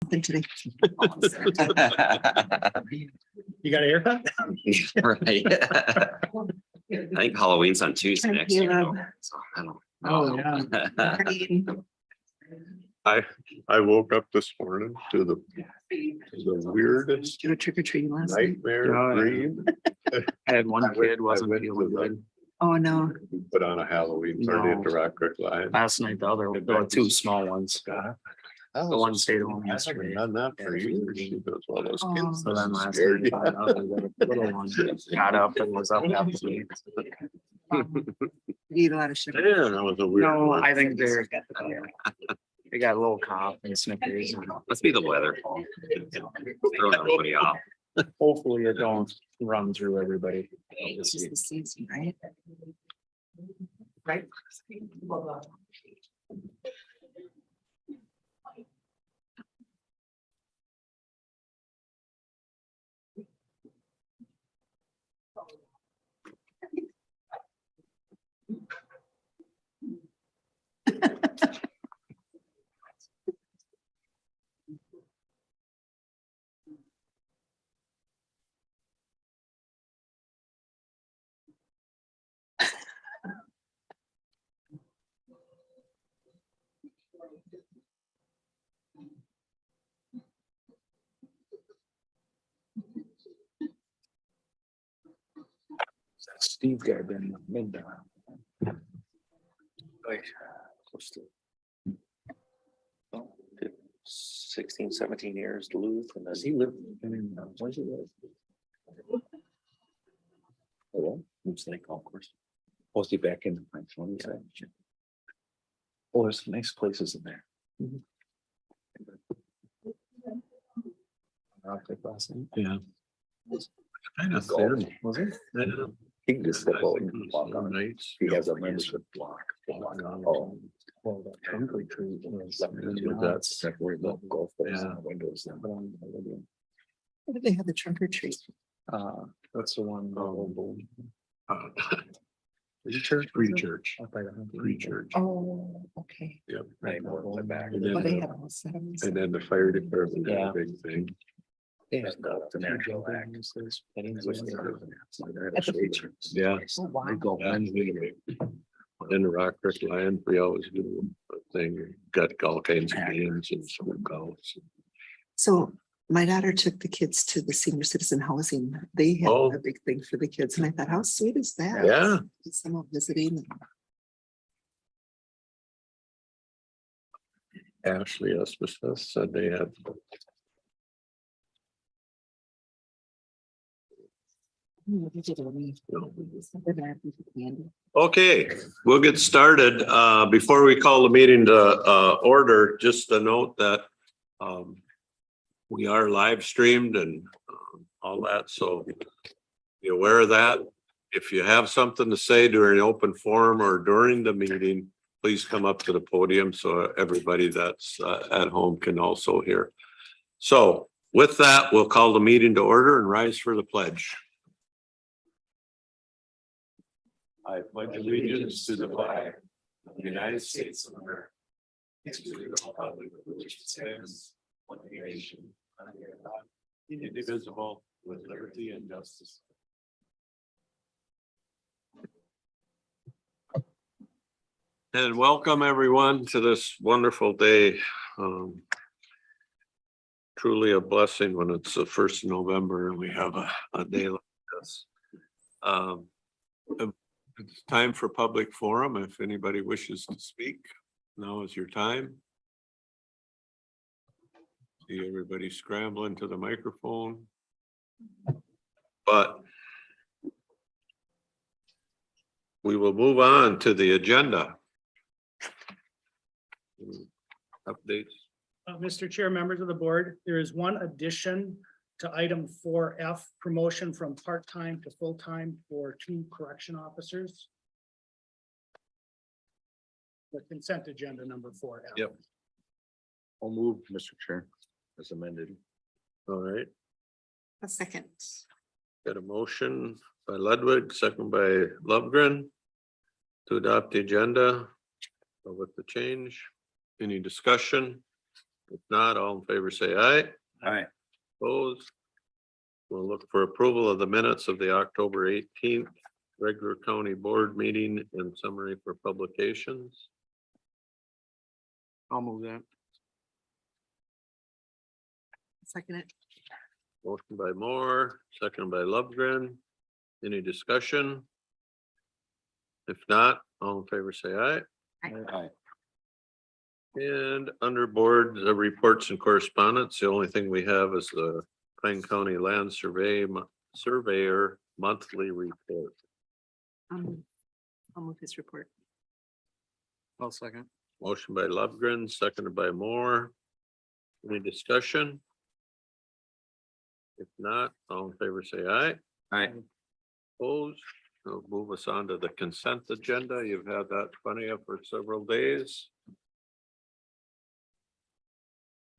Something today. You got a haircut? Right. I think Halloween's on Tuesday next year. Caleb. though, So I don't Oh, know. Morning. I woke up this morning to the weirdest Did you go trick or treating last night? nightmare Oh, yeah. dream. I had one kid I wasn't went feeling to the- good. Oh, no. Put on a Halloween party at the Rock Creek Lion. Last night, the other, there were two small ones. The one stayed home yesterday. Done that for Yeah. years. She goes, well, those Oh. kids. So then last scared night, you. the other little one got up and was up half asleep. You eat a lot of sugar. Yeah, that was a weird. No, one. I think they got a little cough and sniffles. And Must be the weather. Throwing everybody off. hopefully it don't run through everybody. It's just the season, right? Right. Steve got been mid. Close to 16, 17 years, Duluth, and Does then he live? Where's he live? oh, it's like golf course. Was he back in the French one? Oh, there's some nice places in there. Yeah. Kind of Golf, thin. was it? He can just step out and walk on it. Nights. He has a membership block. Oh, Well, that concrete tree was. that's where the golf course Yeah. and the windows. then. What did they have the trunk or treat? That's the one. Uh, Church. Pre-church, Up by the hunting. pre-church. Oh, okay. Yep. Right, more in the back. And Well, they then, had all seven. and then the fire department had Yeah. a big thing. Yeah. The natural act. Yeah. Oh, wow. We go Wednesday. In the Rock Creek Lion, we always do a thing, got all kinds of games and some golf. So my daughter took the kids to the senior citizen housing. They had Oh. a big thing for the kids and I thought, how sweet is that? Yeah. Someone visiting. Ashley Esposito said they had. Okay, we'll get started. Before we call the meeting to order, just a note that we are live streamed and all that, so be aware of that. If you have something to say during open forum or during the meeting, please come up to the podium so everybody that's at home can also hear. So with that, we'll call the meeting to order and rise for the pledge. I pledge allegiance to the flag of the United States of America. And to the republic for which it stands, one nation, under God, indivisible, with liberty and justice. And welcome everyone to this wonderful day. Truly a blessing when it's the 1st of November and we have a day like this. It's time for public forum. If anybody wishes to speak, now is your time. See everybody scrambling to the microphone. But we will move on to the agenda. Updates. Mr. Chair, members of the board, there is one addition to item 4F, promotion from part-time to full-time for 2 correction officers. The consent agenda number 4F. Yep. I'll move, Mr. Chair, as amended. All right, A second. got a motion by Ludwig, second by Lovegren to adopt the agenda with the change. Any discussion? If not, all in favor, say aye. Aye. Opposed? We'll look for approval of the minutes of the October 18th regular county board meeting and summary for publications. I'll move that. Second it. Motion by Moore, second by Lovegren. Any discussion? If not, all in favor, say aye. Aye. And under board, the reports and correspondence, the only thing we have is the Pine County Land Surveyor monthly report. I'll move his report. I'll second. Motion by Lovegren, seconded by Moore. Any discussion? If not, all in favor, say aye. Aye. Opposed? It'll move us on to the consent agenda. You've had that funny up for several days.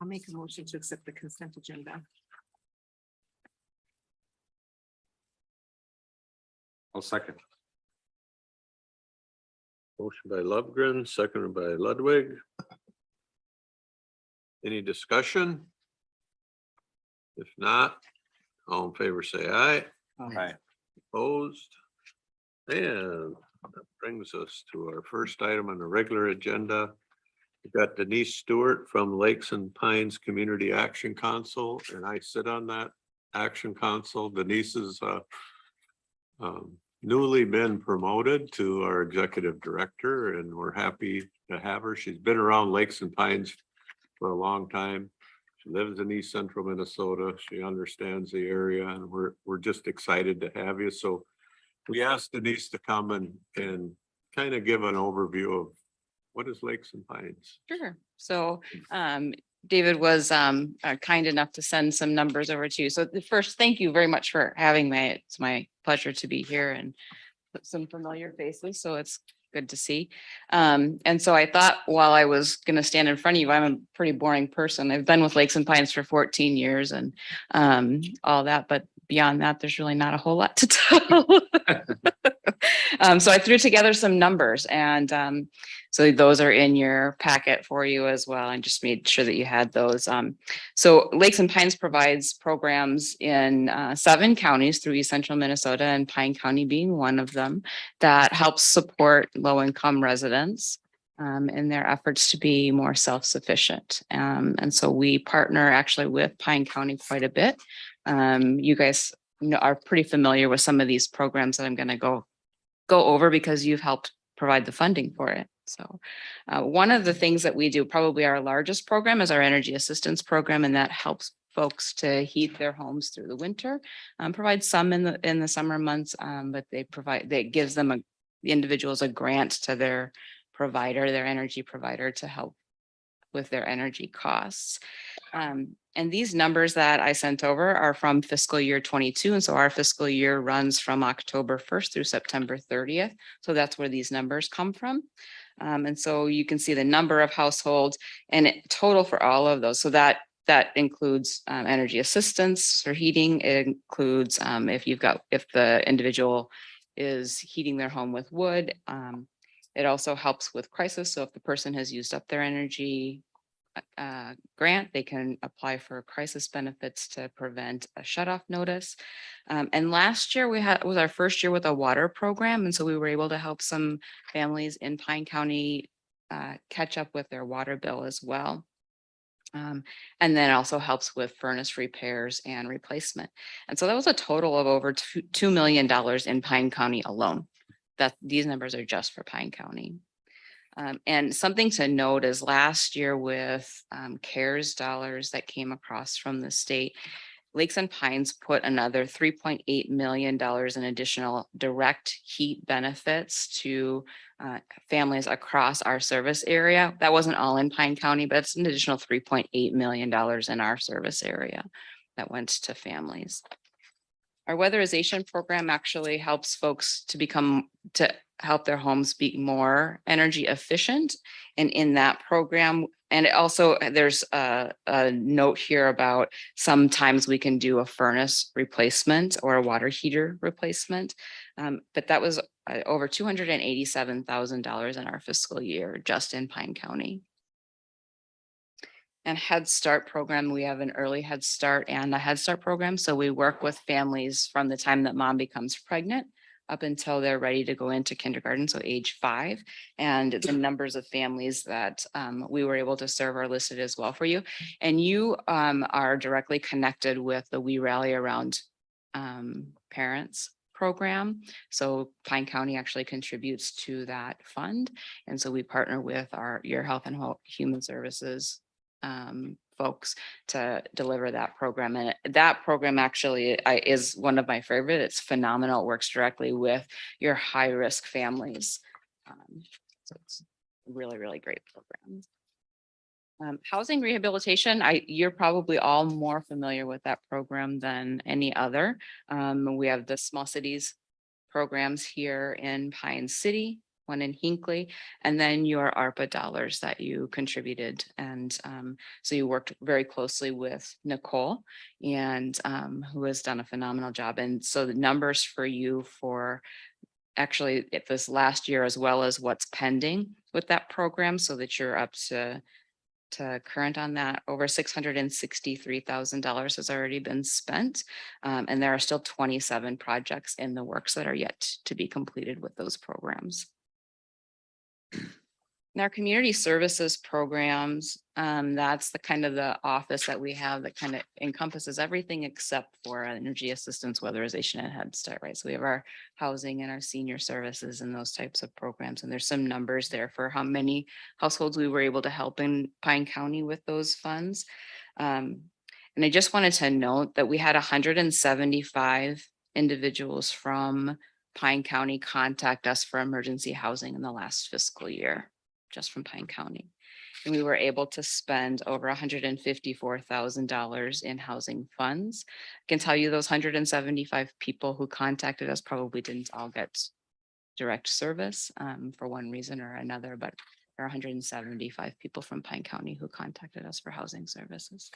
I'll make a motion to accept the consent agenda. I'll second. Motion by Lovegren, seconded by Ludwig. Any discussion? If not, all in favor, say aye. Aye. Opposed? And that brings us to our first item on the regular agenda. We've got Denise Stewart from Lakes and Pines Community Action Council, and I sit on that action council. Denise is newly been promoted to our executive director, and we're happy to have her. She's been around Lakes and Pines for a long time. She lives in East Central Minnesota. She understands the area, and we're just excited to have you. So we asked Denise to come and kind of give an overview of what is Lakes and Pines. Sure. So David was kind enough to send some numbers over to you. So the first, thank you very much for having me. It's my pleasure to be here and put some familiar faces. So it's good to see. And so I thought while I was going to stand in front of you, I'm a pretty boring person. I've been with Lakes and Pines for 14 years and all that, but beyond that, there's really not a whole lot to tell. So I threw together some numbers and so those are in your packet for you as well. And just made sure that you had those. So Lakes and Pines provides programs in 7 counties through East Central Minnesota, and Pine County being one of them, that helps support low-income residents in their efforts to be more self-sufficient. And so we partner actually with Pine County quite a bit. You guys are pretty familiar with some of these programs that I'm going to go over because you've helped provide the funding for it. So one of the things that we do, probably our largest program, is our energy assistance program, and that helps folks to heat their homes through the winter. Provide some in the summer months, but that gives them the individuals a grant to their provider, their energy provider, to help with their energy costs. And these numbers that I sent over are from fiscal year 22. And so our fiscal year runs from October 1st through September 30th. So that's where these numbers come from. And so you can see the number of households and total for all of those. So that includes energy assistance for heating. It includes if the individual is heating their home with wood. It also helps with crisis. So if the person has used up their energy grant, they can apply for crisis benefits to prevent a shutoff notice. And last year was our first year with a water program. And so we were able to help some families in Pine County catch up with their water bill as well. And then also helps with furnace repairs and replacement. And so that was a total of over $2 million in Pine County alone. These numbers are just for Pine County. And something to note is last year with CARES dollars that came across from the state, Lakes and Pines put another $3.8 million in additional direct heat benefits to families across our service area. That wasn't all in Pine County, but it's an additional $3.8 million in our service area that went to families. Our weatherization program actually helps folks to help their homes be more energy efficient. And in that program, and it also, there's a note here about sometimes we can do a furnace replacement or a water heater replacement. But that was over $287,000 in our fiscal year, just in Pine County. And Head Start program, we have an early Head Start and a Head Start program. So we work with families from the time that mom becomes pregnant up until they're ready to go into kindergarten, so age 5. And the numbers of families that we were able to serve are listed as well for you. And you are directly connected with the We Rally Around Parents program. So Pine County actually contributes to that fund. And so we partner with your Health and Human Services folks to deliver that program. And that program actually is one of my favorite. It's phenomenal. It works directly with your high risk families. So it's a really, really great program. Housing rehabilitation, you're probably all more familiar with that program than any other. We have the small cities programs here in Pine City, one in Hinckley, and then your ARPA dollars that you contributed. And so you worked very closely with Nicole and who has done a phenomenal job. And so the numbers for you for actually this last year, as well as what's pending with that program, so that you're up to current on that, over $663,000 has already been spent. And there are still 27 projects in the works that are yet to be completed with those programs. In our community services programs, that's the kind of the office that we have that kind of encompasses everything except for energy assistance, weatherization, and Head Start, right? So we have our housing and our senior services and those types of programs. And there's some numbers there for how many households we were able to help in Pine County with those funds. And I just wanted to note that we had 175 individuals from Pine County contact us for emergency housing in the last fiscal year, just from Pine County. And we were able to spend over $154,000 in housing funds. I can tell you those 175 people who contacted us probably didn't all get direct service for one reason or another, but there are 175 people from Pine County who contacted us for housing services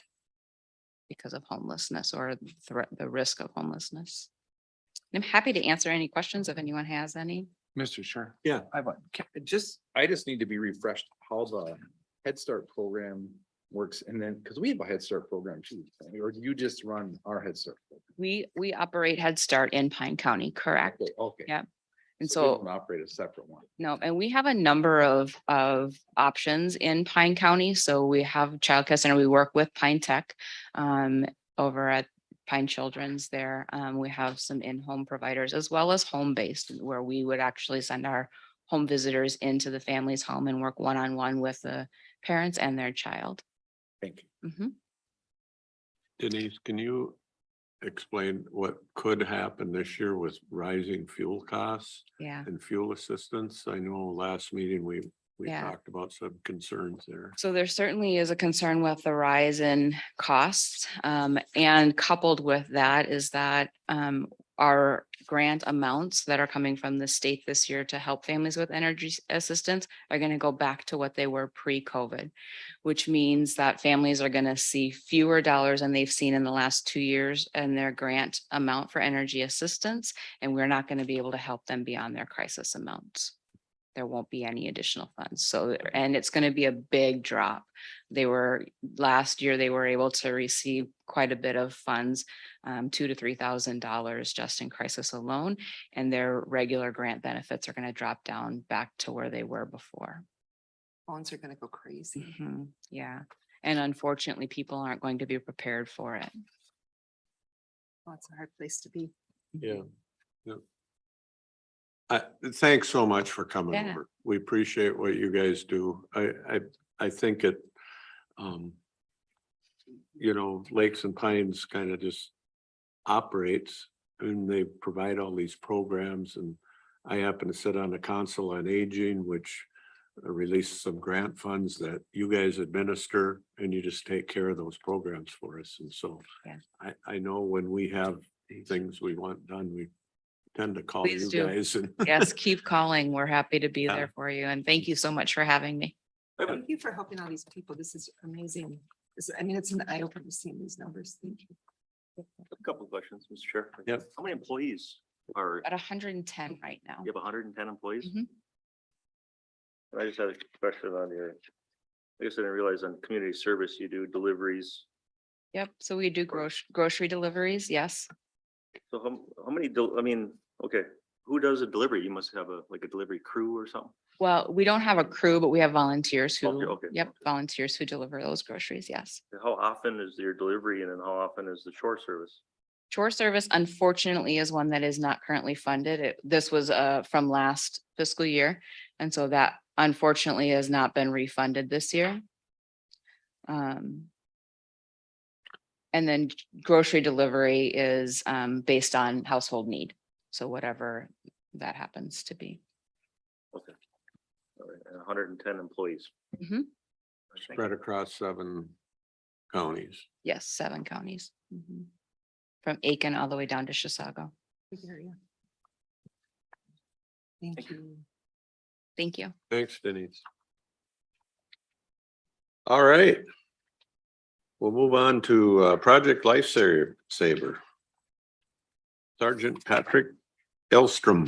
because of homelessness or the risk of homelessness. I'm happy to answer any questions if anyone has any. Mr. Chair. Yeah. I just need to be refreshed how the Head Start program works. And then, because we have a Head Start program too, or do you just run our Head Start? Program? We operate Head Start in Pine County, correct? Okay. Yep. And we so don't operate a separate one. no, and we have a number of options in Pine County. So we have Child Care Center. We work with Pine Tech over at Pine Children's there. We have some in-home providers as well as home-based, where we would actually send our home visitors into the family's home and work one-on-one with the parents and their child. Thank you. Mhm. Denise, can you explain what could happen this year with rising fuel costs Yeah. and fuel assistance? I know last meeting we Yeah. talked about some concerns there. So there certainly is a concern with the rise in costs. And coupled with that is that our grant amounts that are coming from the state this year to help families with energy assistance are going to go back to what they were pre-COVID, which means that families are going to see fewer dollars than they've seen in the last 2 years in their grant amount for energy assistance. And we're not going to be able to help them beyond their crisis amounts. There won't be any additional funds. So, and it's going to be a big drop. Last year, they were able to receive quite a bit of funds, $2,000 to $3,000 just in crisis alone. And their regular grant benefits are going to drop down back to where they were before. Phones are gonna go crazy. Mhm. Yeah. And unfortunately, people aren't going to be prepared for it. Oh, it's a hard place to be. Yeah. Yeah. Thanks so much for coming Yeah. over. We appreciate what you guys do. I think it, Lakes and Pines kind of just operates and they provide all these programs, and I happen to sit on the Council on Aging, which releases some grant funds that you guys administer, and you just take care of those programs for us. And so Yeah. I know when we have things we want done, we tend to call Please you do. guys and Yes, keep calling. We're happy to be Yeah. there for you. And thank you so much for having me. Thank you for helping all these people. This is amazing. It's an eye opener seeing these numbers. Thank you. A couple of questions, Mr. Chair. Yep. How many employees are, At 110 right now. you have 110 employees? Mhm. I just had a question on your I guess I didn't realize on community service, you do deliveries. Yep, so we do grocery deliveries, yes. So how many, I mean, okay, who does a delivery? You must have like a delivery crew or something? Well, we don't have a crew, but we have volunteers Okay, who, okay, yep, okay. volunteers who deliver those groceries, yes. How often is your delivery and then how often is the shore service? Chore service unfortunately is one that is not currently funded. This was from last fiscal year. And so that unfortunately has not been refunded this year. And then grocery delivery is based on household need. So whatever that happens to be. Okay. All right, and 110 employees. Mhm. Spread across 7 counties. Yes, 7 counties. Mhm. From Aiken all the way down to Chisago. Big area. Thank you. Thank you. Thanks, Denise. All right. We'll move on to Project Lifesaver. Sergeant Patrick Elstrom.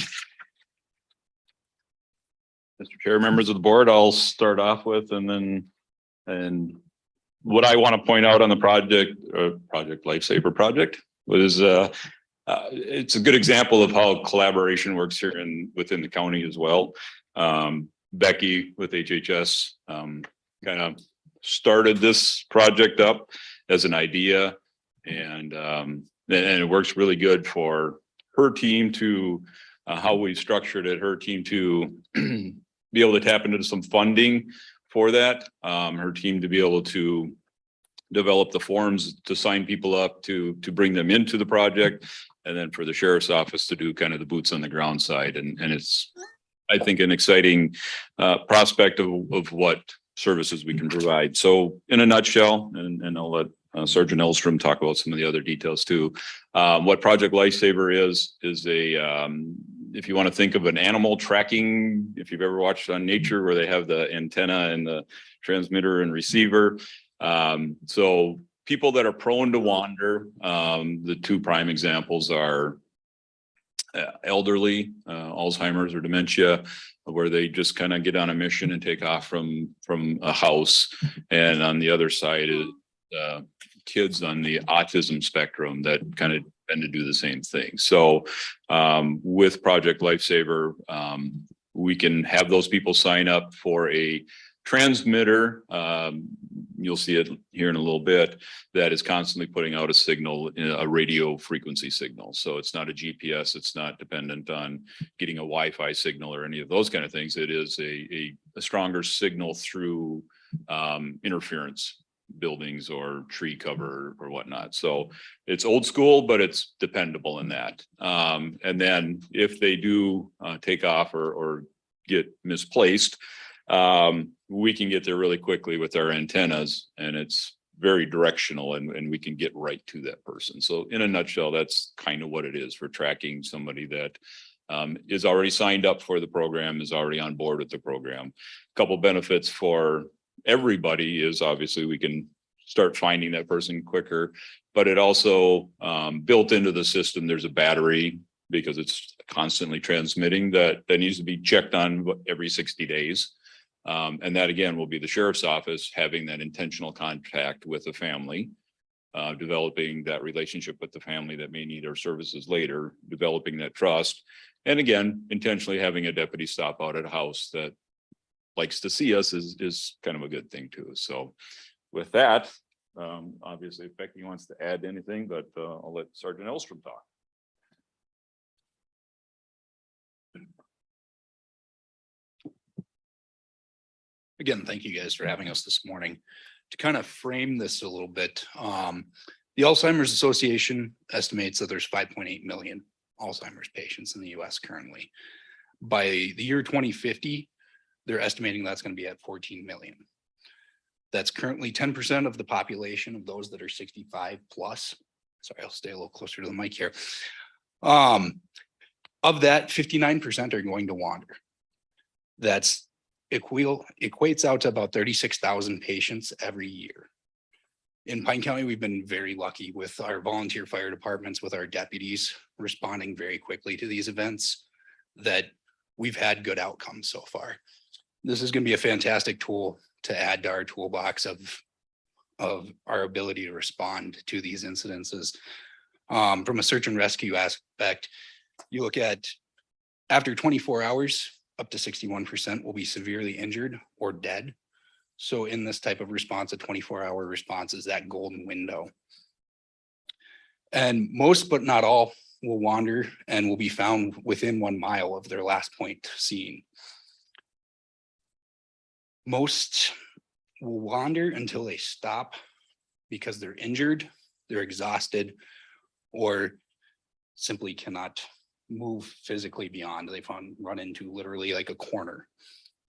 Mr. Chair, members of the board, I'll start off with and what I want to point out on the Project Lifesaver project was it's a good example of how collaboration works here within the county as well. Becky with HHS kind of started this project up as an idea and it works really good for her team to how we structured it, her team to be able to tap into some funding for that. Her team to be able to develop the forms to sign people up to bring them into the project. And then for the sheriff's office to do kind of the boots on the ground side. And it's, I think, an exciting prospect of what services we can provide. So in a nutshell, and I'll let Sergeant Elstrom talk about some of the other details too. What Project Lifesaver is a, if you want to think of an animal tracking, if you've ever watched on Nature where they have the antenna and the transmitter and receiver. So people that are prone to wander, the 2 prime examples are elderly, Alzheimer's or dementia, where they just kind of get on a mission and take off from a house. And on the other side is kids on the autism spectrum that kind of tend to do the same thing. So with Project Lifesaver, we can have those people sign up for a transmitter. You'll see it here in a little bit, that is constantly putting out a signal, a radio frequency signal. So it's not a GPS, it's not dependent on getting a Wi-Fi signal or any of those kind of things. It is a stronger signal through interference buildings or tree cover or whatnot. So it's old school, but it's dependable in that. And then if they do take off or get misplaced, we can get there really quickly with our antennas, and it's very directional and we can get right to that person. So in a nutshell, that's kind of what it is for tracking somebody that is already signed up for the program, is already on board with the program. Couple benefits for everybody is obviously we can start finding that person quicker, but it also built into the system, there's a battery because it's constantly transmitting that needs to be checked on every 60 days. And that again will be the sheriff's office having that intentional contact with the family, developing that relationship with the family that may need our services later, developing that trust. And again, intentionally having a deputy stop out at a house that likes to see us is kind of a good thing too. So with that, obviously if Becky wants to add anything, but I'll let Sergeant Elstrom talk. Again, thank you guys for having us this morning. To kind of frame this a little bit, the Alzheimer's Association estimates that there's 5.8 million Alzheimer's patients in the US currently. By the year 2050, they're estimating that's going to be at 14 million. That's currently 10% of the population of those that are 65 plus. Sorry, I'll stay a little closer to the mic here. Of that, 59% are going to wander. That's equates out to about 36,000 patients every year. In Pine County, we've been very lucky with our volunteer fire departments, with our deputies responding very quickly to these events, that we've had good outcomes so far. This is going to be a fantastic tool to add to our toolbox of our ability to respond to these incidences. From a search and rescue aspect, you look at after 24 hours, up to 61% will be severely injured or dead. So in this type of response, a 24-hour response is that golden window. And most, but not all, will wander and will be found within 1 mile of their last point seen. Most will wander until they stop because they're injured, they're exhausted, or simply cannot move physically beyond. They've run into literally like a corner.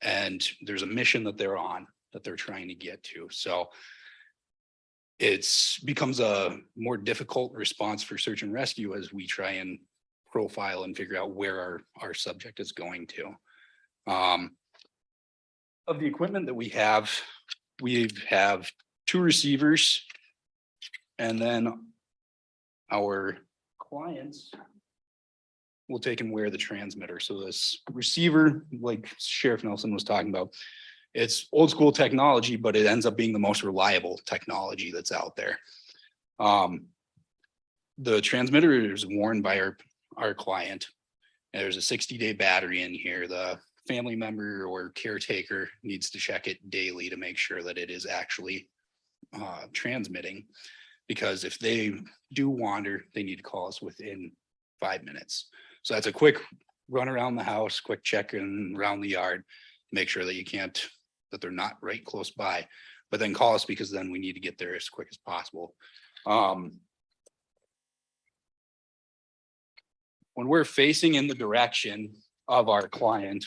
And there's a mission that they're on that they're trying to get to. So it's becomes a more difficult response for search and rescue as we try and profile and figure out where our subject is going to. Of the equipment that we have 2 receivers, and then our clients will take and wear the transmitter. So this receiver, like Sheriff Nelson was talking about, it's old school technology, but it ends up being the most reliable technology that's out there. The transmitter is worn by our client. There's a 60-day battery in here. The family member or caretaker needs to check it daily to make sure that it is actually transmitting. Because if they do wander, they need to call us within 5 minutes. So that's a quick run around the house, quick check and around the yard, make sure that they're not right close by, but then call us because then we need to get there as quick as possible. When we're facing in the direction of our client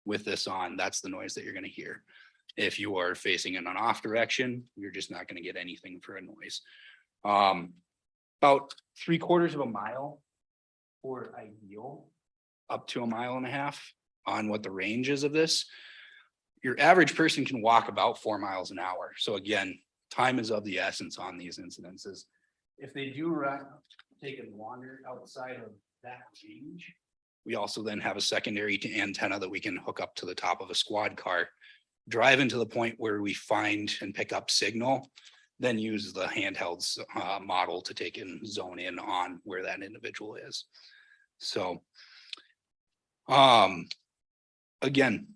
with this on, that's the noise that you're going to hear. If you are facing in an off direction, you're just not going to get anything for a noise. About 3/4 of a mile for ideal, up to 1.5 miles on what the range is of this. Your average person can walk about 4 miles an hour. So again, time is of the essence on these incidences. If they do take and wander outside of that range, we also then have a secondary antenna that we can hook up to the top of a squad car, drive into the point where we find and pick up signal, then use the handhelds model to take and zone in on where that individual is. So again,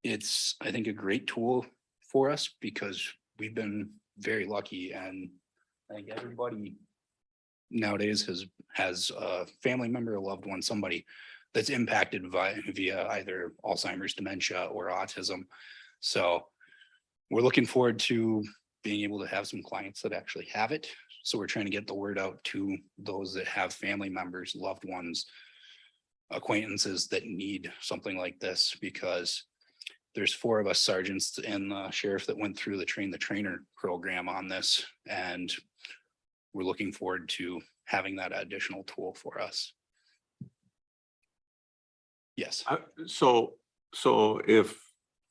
it's, I think, a great tool for us because we've been very lucky, and I think everybody nowadays has a family member, a loved one, somebody that's impacted via either Alzheimer's, dementia, or autism. So we're looking forward to being able to have some clients that actually have it. So we're trying to get the word out to those that have family members, loved ones, acquaintances that need something like this, because there's 4 of us sergeants and the sheriff that went through the train the trainer program on this, and we're looking forward to having that additional tool for us. Yes. So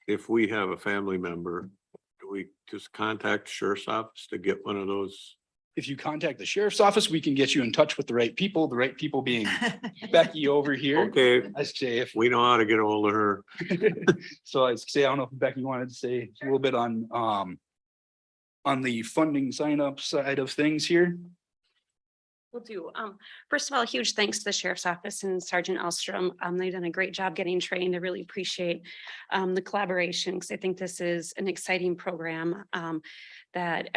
if we have a family member, do we just contact the sheriff's office to get one of those? If you contact the sheriff's office, we can get you in touch with the right people being Becky over here. Okay, I say if we know how to get a hold of her. so I say, I don't know if Becky wanted to say a little bit on the funding sign up side of things here. Will do. First of all, huge thanks to the Sheriff's Office and Sergeant Elstrom. They've done a great job getting trained. I really appreciate the collaboration, because I think this is an exciting program that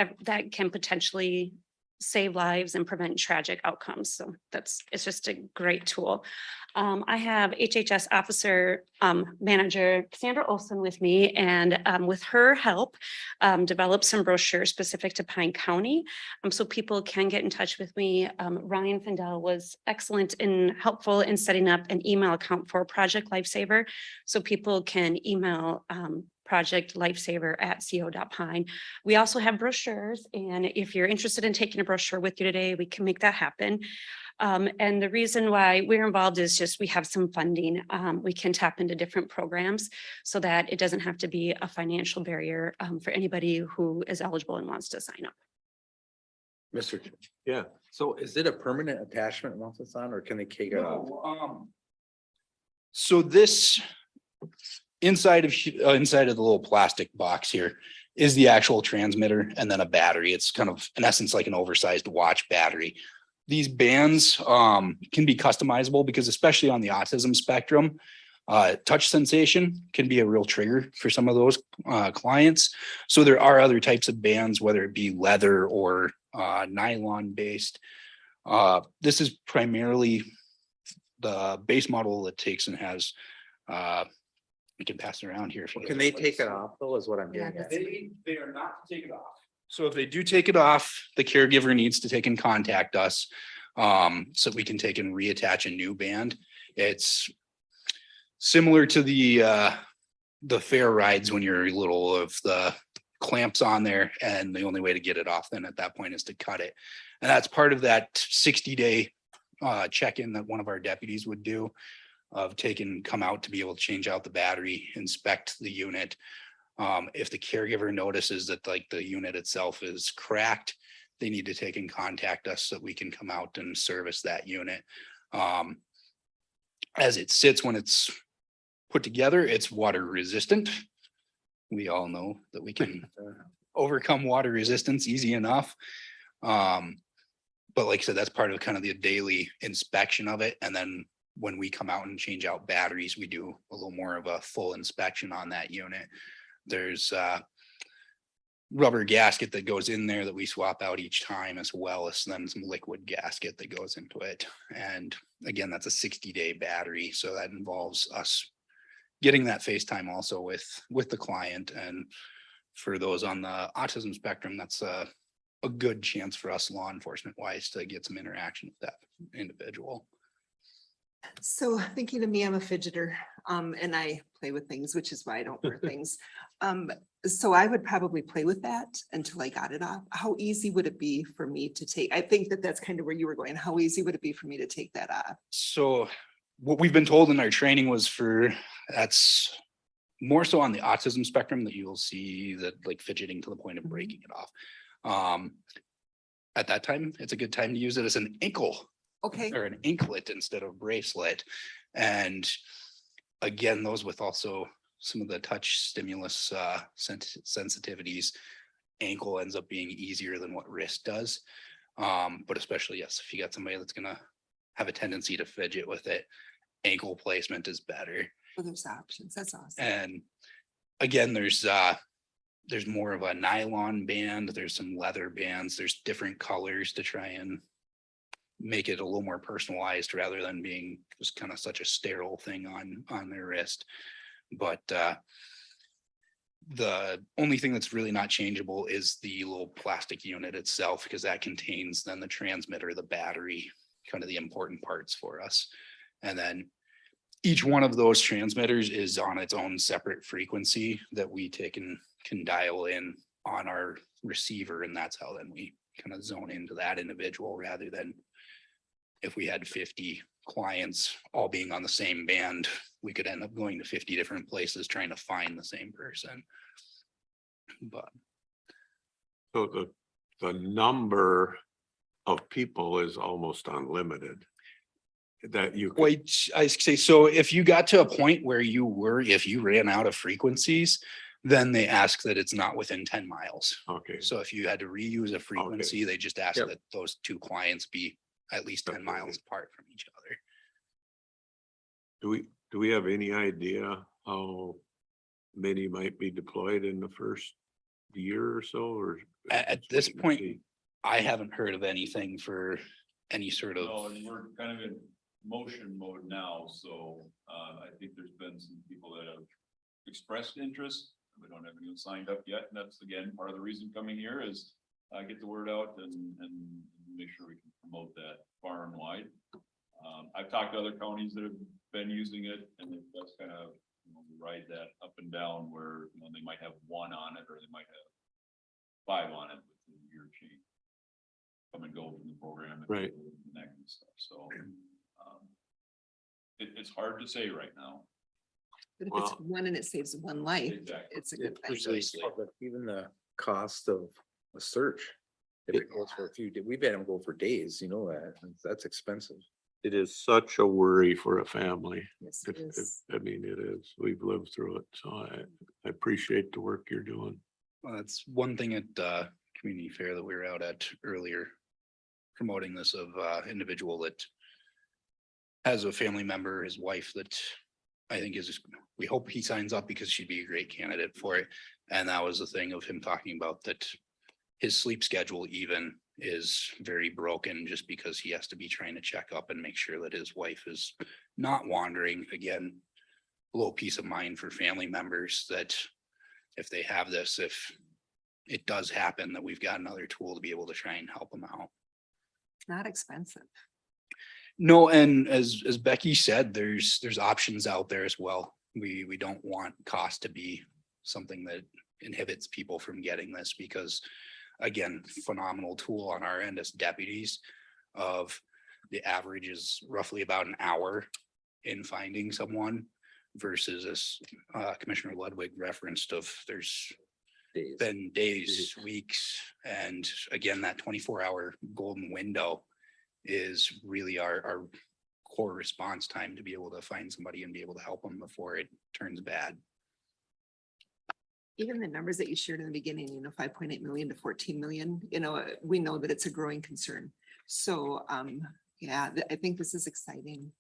can potentially save lives and prevent tragic outcomes. So it's just a great tool. I have HHS Officer Manager Cassandra Olson with me, and with her help, developed some brochures specific to Pine County, so people can get in touch with me. Ryan Findell was excellent and helpful in setting up an email account for Project Lifesaver, so people can email Project Lifesaver at co.pine. We also have brochures, and if you're interested in taking a brochure with you today, we can make that happen. And the reason why we're involved is just we have some funding. We can tap into different programs so that it doesn't have to be a financial barrier for anybody who is eligible and wants to sign up. Mr. Yeah, So is it a permanent attachment once it's on, or can they take it off? So this, inside of, inside of the little plastic box here is the actual transmitter and then a battery. It's kind of in essence like an oversized watch battery. These bands can be customizable because especially on the autism spectrum, touch sensation can be a real trigger for some of those clients. So there are other types of bands, whether it be leather or nylon based. This is primarily the base model that takes and has, we can pass it around here. if you Can guys they like. take it off though, is what I'm Yeah, getting at. They are not to take it off. So if they do take it off, the caregiver needs to take and contact us. So we can take and reattach a new band. It's similar to the fair rides when you're little of the clamps on there, and the only way to get it off then at that point is to cut it. And that's part of that 60-day check-in that one of our deputies would do of come out to be able to change out the battery, inspect the unit. If the caregiver notices that like the unit itself is cracked, they need to take and contact us so that we can come out and service that unit. As it sits when it's put together, it's water resistant. We all know that we can overcome water resistance easy enough. But like I said, that's part of kind of the daily inspection of it. And then when we come out and change out batteries, we do a little more of a full inspection on that unit. There's rubber gasket that goes in there that we swap out each time, as well as then some liquid gasket that goes into it. And again, that's a 60-day battery. So that involves us getting that FaceTime also with the client. And for those on the autism spectrum, that's a good chance for us law enforcement wise to get some interaction with that individual. So thinking of me, I'm a fidgeter, and I play with things, which is why I don't wear things. So I would probably play with that until I got it off. How easy would it be for me to take? I think that that's kind of where you were going. How easy would it be for me to take that off? So what we've been told in our training was that's more so on the autism spectrum that you'll see that like fidgeting to the point of breaking it off. At that time, it's a good time to use it as an ankle Okay, or an anklet instead of bracelet. And again, those with also some of the touch stimulus sensitivities, ankle ends up being easier than what wrist does. But especially, yes, if you got somebody that's gonna have a tendency to fidget with it, ankle placement is better. well, there's options. That's awesome. And again, there's more of a nylon band, there's some leather bands, there's different colors to try and make it a little more personalized rather than being just kind of such a sterile thing on their wrist. But the only thing that's really not changeable is the little plastic unit itself, because that contains then the transmitter, the battery, kind of the important parts for us. And then each one of those transmitters is on its own separate frequency that we take and can dial in on our receiver. And that's how then we kind of zone into that individual, rather than if we had 50 clients all being on the same band, we could end up going to 50 different places trying to find the same person. But So the number of people is almost unlimited. That you. could- wait, I say, so if you got to a point where if you ran out of frequencies, then they ask that it's not within 10 miles. Okay, So if you had to reuse a frequency, they just ask Yep. that those two clients be at least 10 Okay. miles apart from each other. do we have any idea how many might be deployed in the first year or so, or? At just this wait and point, see? I haven't heard of anything for any sort No, of, and we're kind of in motion mode now, so I think there's been some people that have expressed interest. We don't have anyone signed up yet, and that's again, part of the reason coming here is get the word out and make sure we can promote that far and wide. I've talked to other counties that have been using it, and that's kind of, ride that up and down where, they might have one on it, or they might have 5 on it within a year change. Come and go from the program. and Right. That kind of stuff, so. It's hard to say right now. But if it's Wow. one and it saves one life, Exactly. it's a good thing. Precisely. But even the cost of a search, if it goes for a few, we've had them go for days, that, that's expensive. it is such a worry for a family. Yes, it is. I mean, it is. We've lived through it. So I appreciate the work you're doing. Well, that's one thing at community fair that we were out at earlier. Promoting this of individual that has a family member, his wife, that I think is, we hope he signs up because she'd be a great candidate for it. And that was the thing of him talking about that his sleep schedule even is very broken just because he has to be trying to check up and make sure that his wife is not wandering. Again, a little peace of mind for family members that if they have this, if it does happen, that we've got another tool to be able to try and help them out. It's not expensive. No, and as Becky said, there's options out there as well. We don't want cost to be something that inhibits people from getting this because again, phenomenal tool on our end as deputies of the average is roughly about an hour in finding someone versus as Commissioner Ludwig referenced of there's been days, weeks, and again, that 24-hour golden window is really our core response time to be able to find somebody and be able to help them before it turns bad. Even the numbers that you shared in the beginning, 5.8 million to 14 million, we know that it's a growing concern. So, yeah, I think this is exciting.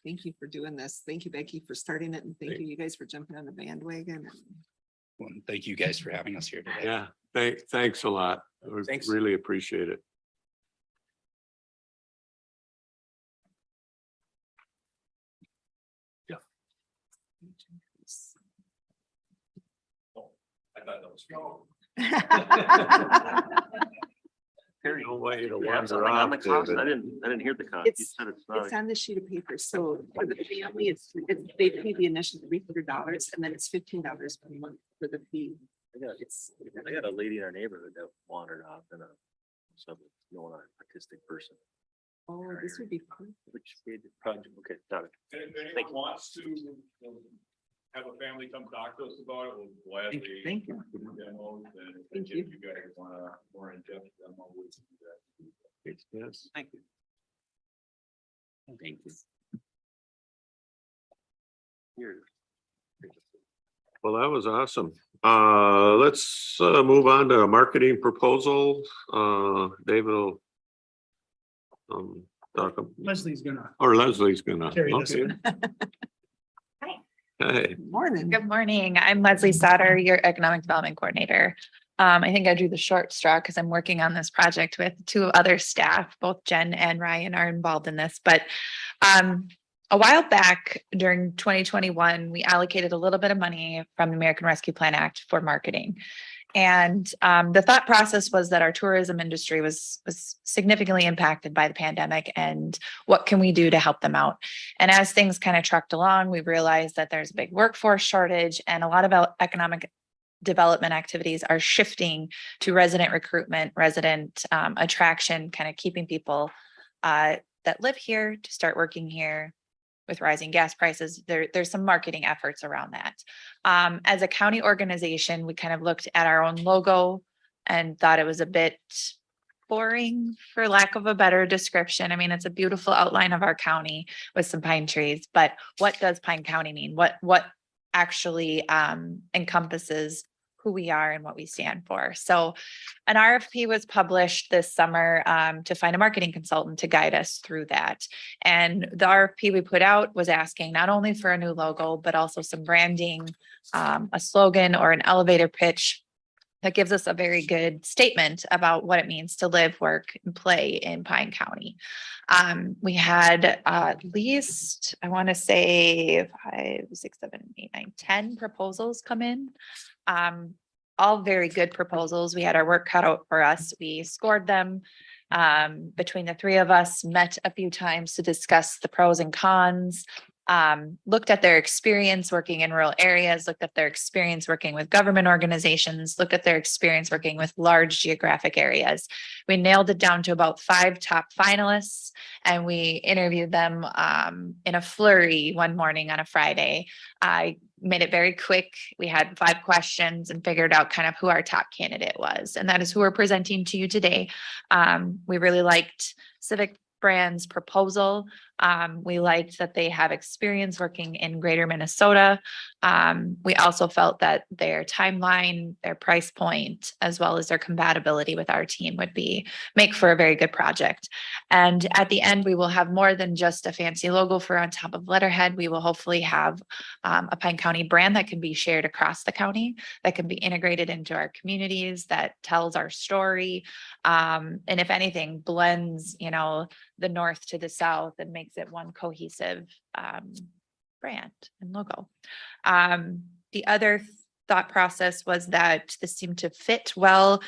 Thank you for doing this. Thank you, Becky, for starting it. And thank you guys for jumping on the bandwagon. Well, thank you guys for having us here today. Yeah, thanks a lot. We Thanks. really appreciate it. I thought that was. No way to You have wander something on the off, cost? David. I didn't hear the cost. You It's said it's not. It's on the sheet of paper. So for the family, they pay the initial $300 and then it's $15 per month for the fee. I got a lady in our neighborhood that wandered off in a, some, autistic person, Oh, this would be fun. which made the project, okay, got it. And if Thank anyone you. wants to have a family come talk to us about it, we'll gladly. Thank you. do demos, and if Thank you you. guys want a more in-depth demo, we can do that. Yes. Thank you. Thank you. Here. Well, that was awesome. Let's move on to a marketing proposal. David will talk, Leslie's gonna. or Leslie's gonna. Carry this Okay. one. Hey, Morning. Good morning. I'm Leslie Sauter, your Economic Development Coordinator. I think I drew the short straw because I'm working on this project with two other staff, both Jen and Ryan are involved in this. But a while back during 2021, we allocated a little bit of money from the American Rescue Plan Act for marketing. And the thought process was that our tourism industry was significantly impacted by the pandemic and what can we do to help them out? And as things kind of trucked along, we realized that there's a big workforce shortage and a lot of economic development activities are shifting to resident recruitment, resident attraction, kind of keeping people that live here to start working here. With rising gas prices, there's some marketing efforts around that. As a county organization, we kind of looked at our own logo and thought it was a bit boring, for lack of a better description. I mean, it's a beautiful outline of our county with some pine trees, but what does Pine County mean? What actually encompasses who we are and what we stand for? So an RFP was published this summer to find a marketing consultant to guide us through that. And the RFP we put out was asking not only for a new logo, but also some branding, a slogan or an elevator pitch that gives us a very good statement about what it means to live, work, and play in Pine County. We had at least, I want to say 5, 6, 7, 8, 9, 10 proposals come in. All very good proposals. We had our work cut out for us. We scored them. Between the three of us, met a few times to discuss the pros and cons. Looked at their experience working in rural areas, looked at their experience working with government organizations, looked at their experience working with large geographic areas. We nailed it down to about 5 top finalists, and we interviewed them in a flurry one morning on a Friday. I made it very quick. We had 5 questions and figured out kind of who our top candidate was, and that is who we're presenting to you today. We really liked civic brand's proposal. We liked that they have experience working in greater Minnesota. We also felt that their timeline, their price point, as well as their compatibility with our team would make for a very good project. And at the end, we will have more than just a fancy logo for on top of letterhead. We will hopefully have a Pine County brand that can be shared across the county, that can be integrated into our communities, that tells our story. And if anything, blends, the north to the south and makes it one cohesive brand and logo. The other thought process was that this seemed to fit well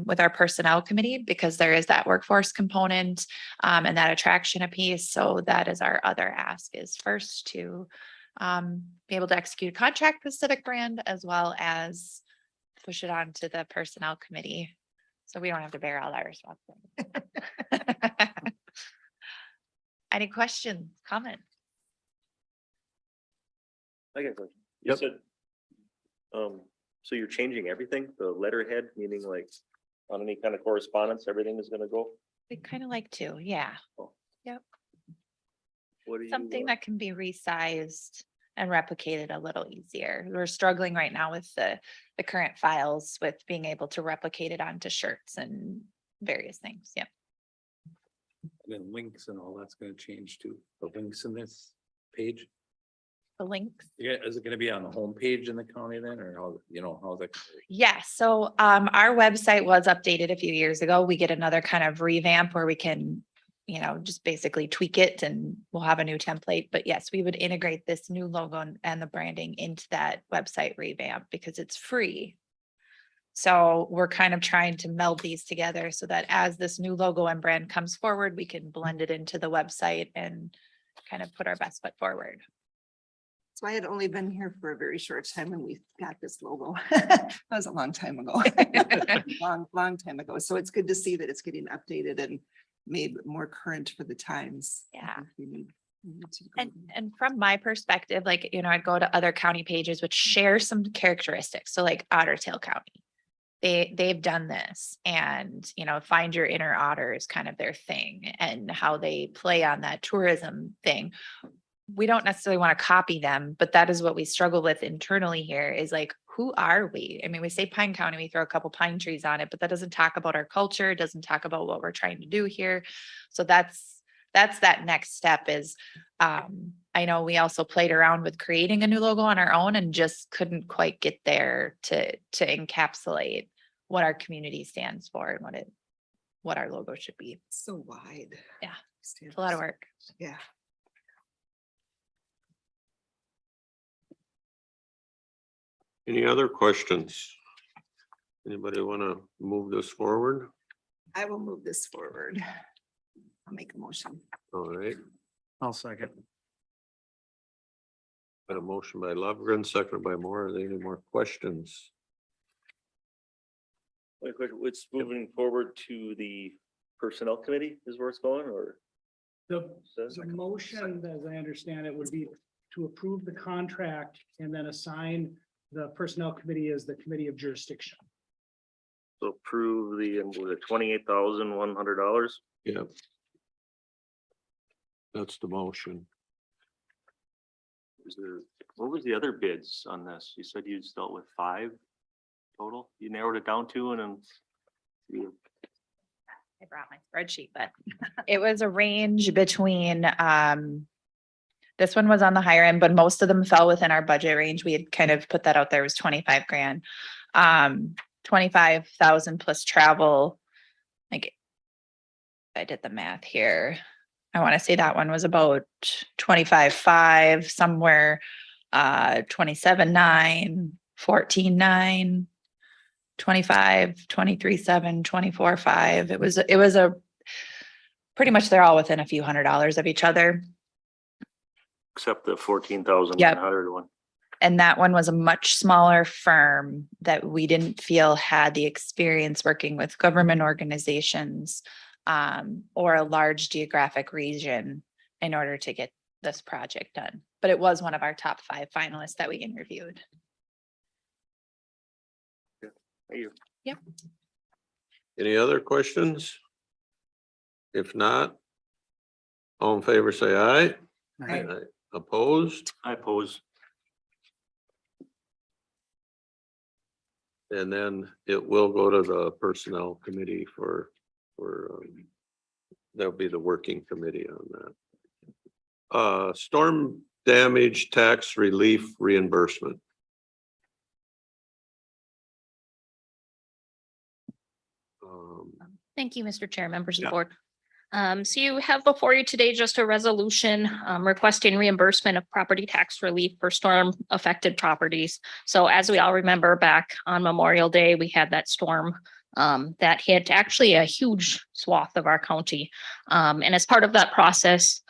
with our personnel committee, because there is that workforce component and that attraction piece. So that is our other ask, is first to be able to execute a contract with Civic Brand, as well as push it on to the personnel committee, so we don't have to bear all that responsibility. Any questions, comments? I got a question. You said, so you're changing everything, the letterhead, meaning like on any kind of correspondence, everything is gonna go? We kind of like to, yeah. What do you? Something that can be resized and replicated a little easier. We're struggling right now with the current files with being able to replicate it onto shirts and various things. Yep. Then links and all that's gonna change too. The links in this page. The links. Yeah, is it gonna be on the home page in the county then, or how's that? Yeah, so our website was updated a few years ago. We get another kind of revamp where we can, just basically tweak it, and we'll have a new template. But yes, we would integrate this new logo and the branding into that website revamp, because it's free. So we're kind of trying to meld these together so that as this new logo and brand comes forward, we can blend it into the website and kind of put our best foot forward. So I had only been here for a very short time when we got this logo. That was a long time ago. Long time ago. So it's good to see that it's getting updated and made more current for the times. Yeah. We need to go And from my perspective, like, I'd go to other county pages which share some characteristics. So like Otter Tail County, they've done this, and, Find Your Inner Otter is kind of their thing, and how they play on that tourism thing. We don't necessarily want to copy them, but that is what we struggle with internally here, is like, who are we? I mean, we say Pine County, we throw a couple pine trees on it, but that doesn't talk about our culture, it doesn't talk about what we're trying to do here. So that's that next step is, I know we also played around with creating a new logo on our own and just couldn't quite get there to encapsulate what our community stands for and what our logo should be. so wide. Yeah. It's a lot of work. Yeah. Any other questions? Anybody want to move this forward? I will move this forward. I'll make a motion. All right, I'll second. got a motion by Lovegren, seconded by Moore. Are there any more questions? Wait, quick, it's moving forward to the personnel committee is where it's going, or? The Says- motion, as I understand it, would be to approve the contract and then assign the personnel committee as the committee of jurisdiction. So approve the $28,100. Yep. That's the motion. What was the other bids on this? You said you dealt with 5 total? You narrowed it down to, and then I brought my spreadsheet, but it was a range between, this one was on the higher end, but most of them fell within our budget range. We had kind of put that out there, was 25 grand. 25,000 plus travel. Like, I did the math here. I want to say that one was about 25.5, somewhere 27.9, 14.9, 25, 23.7, 24.5. It was a pretty much, they're all within a few $100s of each other. except the 14,100 one. And that one was a much smaller firm that we didn't feel had the experience working with government organizations or a large geographic region in order to get this project done. But it was one of our top 5 finalists that we interviewed. Thank you. Any other questions? If not, All in favor, say aye. Aye. Opposed? I oppose. And then it will go to the personnel committee there'll be the working committee on that. Storm damage tax relief reimbursement. Thank you, Mr. Chair, members of Yeah. the board. So you have before you today just a resolution requesting reimbursement of property tax relief for storm affected properties. So as we all remember, back on Memorial Day, we had that storm that hit actually a huge swath of our county. And as part of that process,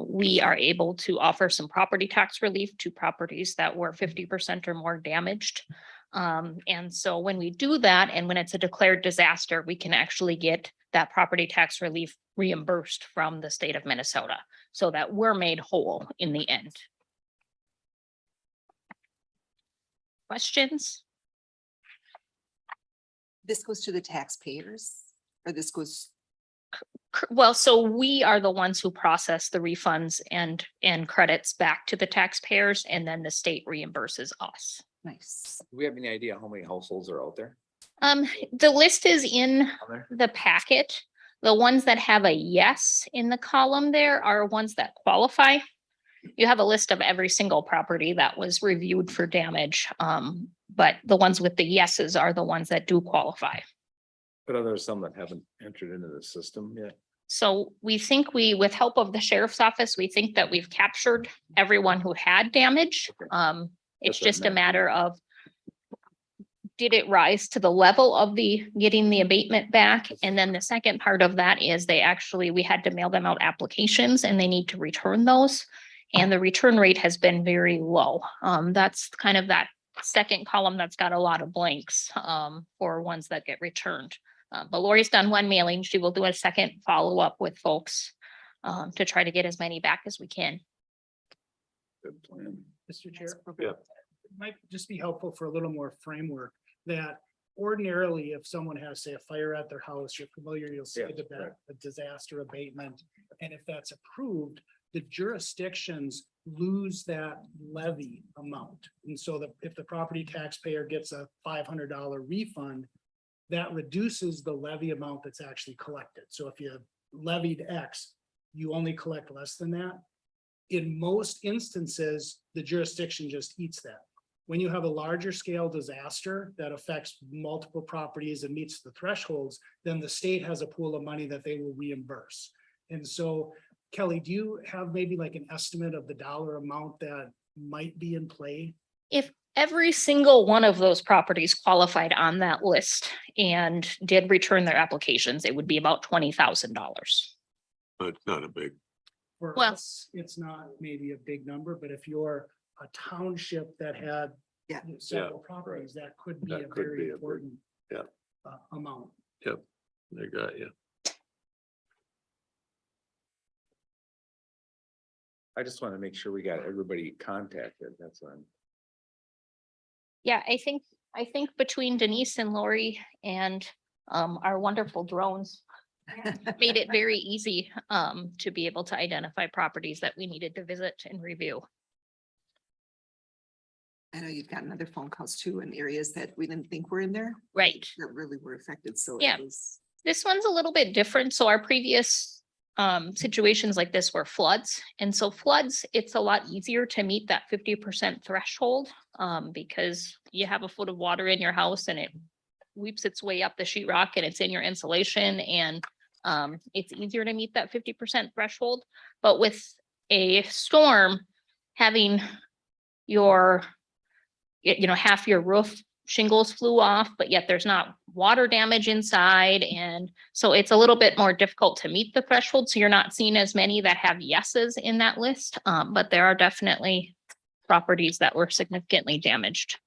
we are able to offer some property tax relief to properties that were 50% or more damaged. And so when we do that, and when it's a declared disaster, we can actually get that property tax relief reimbursed from the state of Minnesota so that we're made whole in the end. Questions? This goes to the taxpayers or this goes, Well, so we are the ones who process the refunds and credits back to the taxpayers, and then the state reimburses us. nice. Do we have any idea how many households are out there? The list is in On there? the packet. The ones that have a yes in the column there are ones that qualify. You have a list of every single property that was reviewed for damage. But the ones with the yeses are the ones that do qualify. But are there some that haven't entered into the system yet? So we think with help of the sheriff's office, we think that we've captured everyone who had damage. It's That's what I just a meant. matter of did it rise to the level of getting the abatement back? And then the second part of that is we had to mail them out applications and they need to return those. And the return rate has been very low. That's kind of that second column that's got a lot of blanks for ones that get returned. But Lori's done one mailing. She will do a second follow-up with folks to try to get as many back as we can. Good plan. Mr. Chair. Yeah. It might just be helpful for a little more framework that ordinarily, if someone has, say, a fire at their house, you're familiar, you'll say Yeah, that right. a disaster abatement. And if that's approved, the jurisdictions lose that levy amount. And so if the property taxpayer gets a $500 refund, that reduces the levy amount that's actually collected. So if you levied X, you only collect less than that. In most instances, the jurisdiction just eats that. When you have a larger scale disaster that affects multiple properties and meets the thresholds, then the state has a pool of money that they will reimburse. And so, Kelly, do you have maybe like an estimate of the dollar amount that might be in play? If every single one of those properties qualified on that list and did return their applications, it would be about $20,000. It's not a big, For Well- us, it's not maybe a big number, but if you're a township that had Yeah. several properties, that could be That a could very be a big- important yeah. Amount. they got you. I just want to make sure we got everybody contacted. That's on. Yeah, I think between Denise and Lori and our wonderful drones made it very easy to be able to identify properties that we needed to visit and review. I know you've gotten other phone calls too in areas that we didn't think were in there. Right. That really were affected, so. Yeah. It was. This one's a little bit different. So our previous situations like this were floods. And so floods, it's a lot easier to meet that 50% threshold because you have a foot of water in your house and it weeps its way up the sheetrock and it's in your insulation and it's easier to meet that 50% threshold. But with a storm, having half your roof shingles flew off, but yet there's not water damage inside. And so it's a little bit more difficult to meet the threshold. So you're not seeing as many that have yeses in that list. But there are definitely properties that were significantly damaged.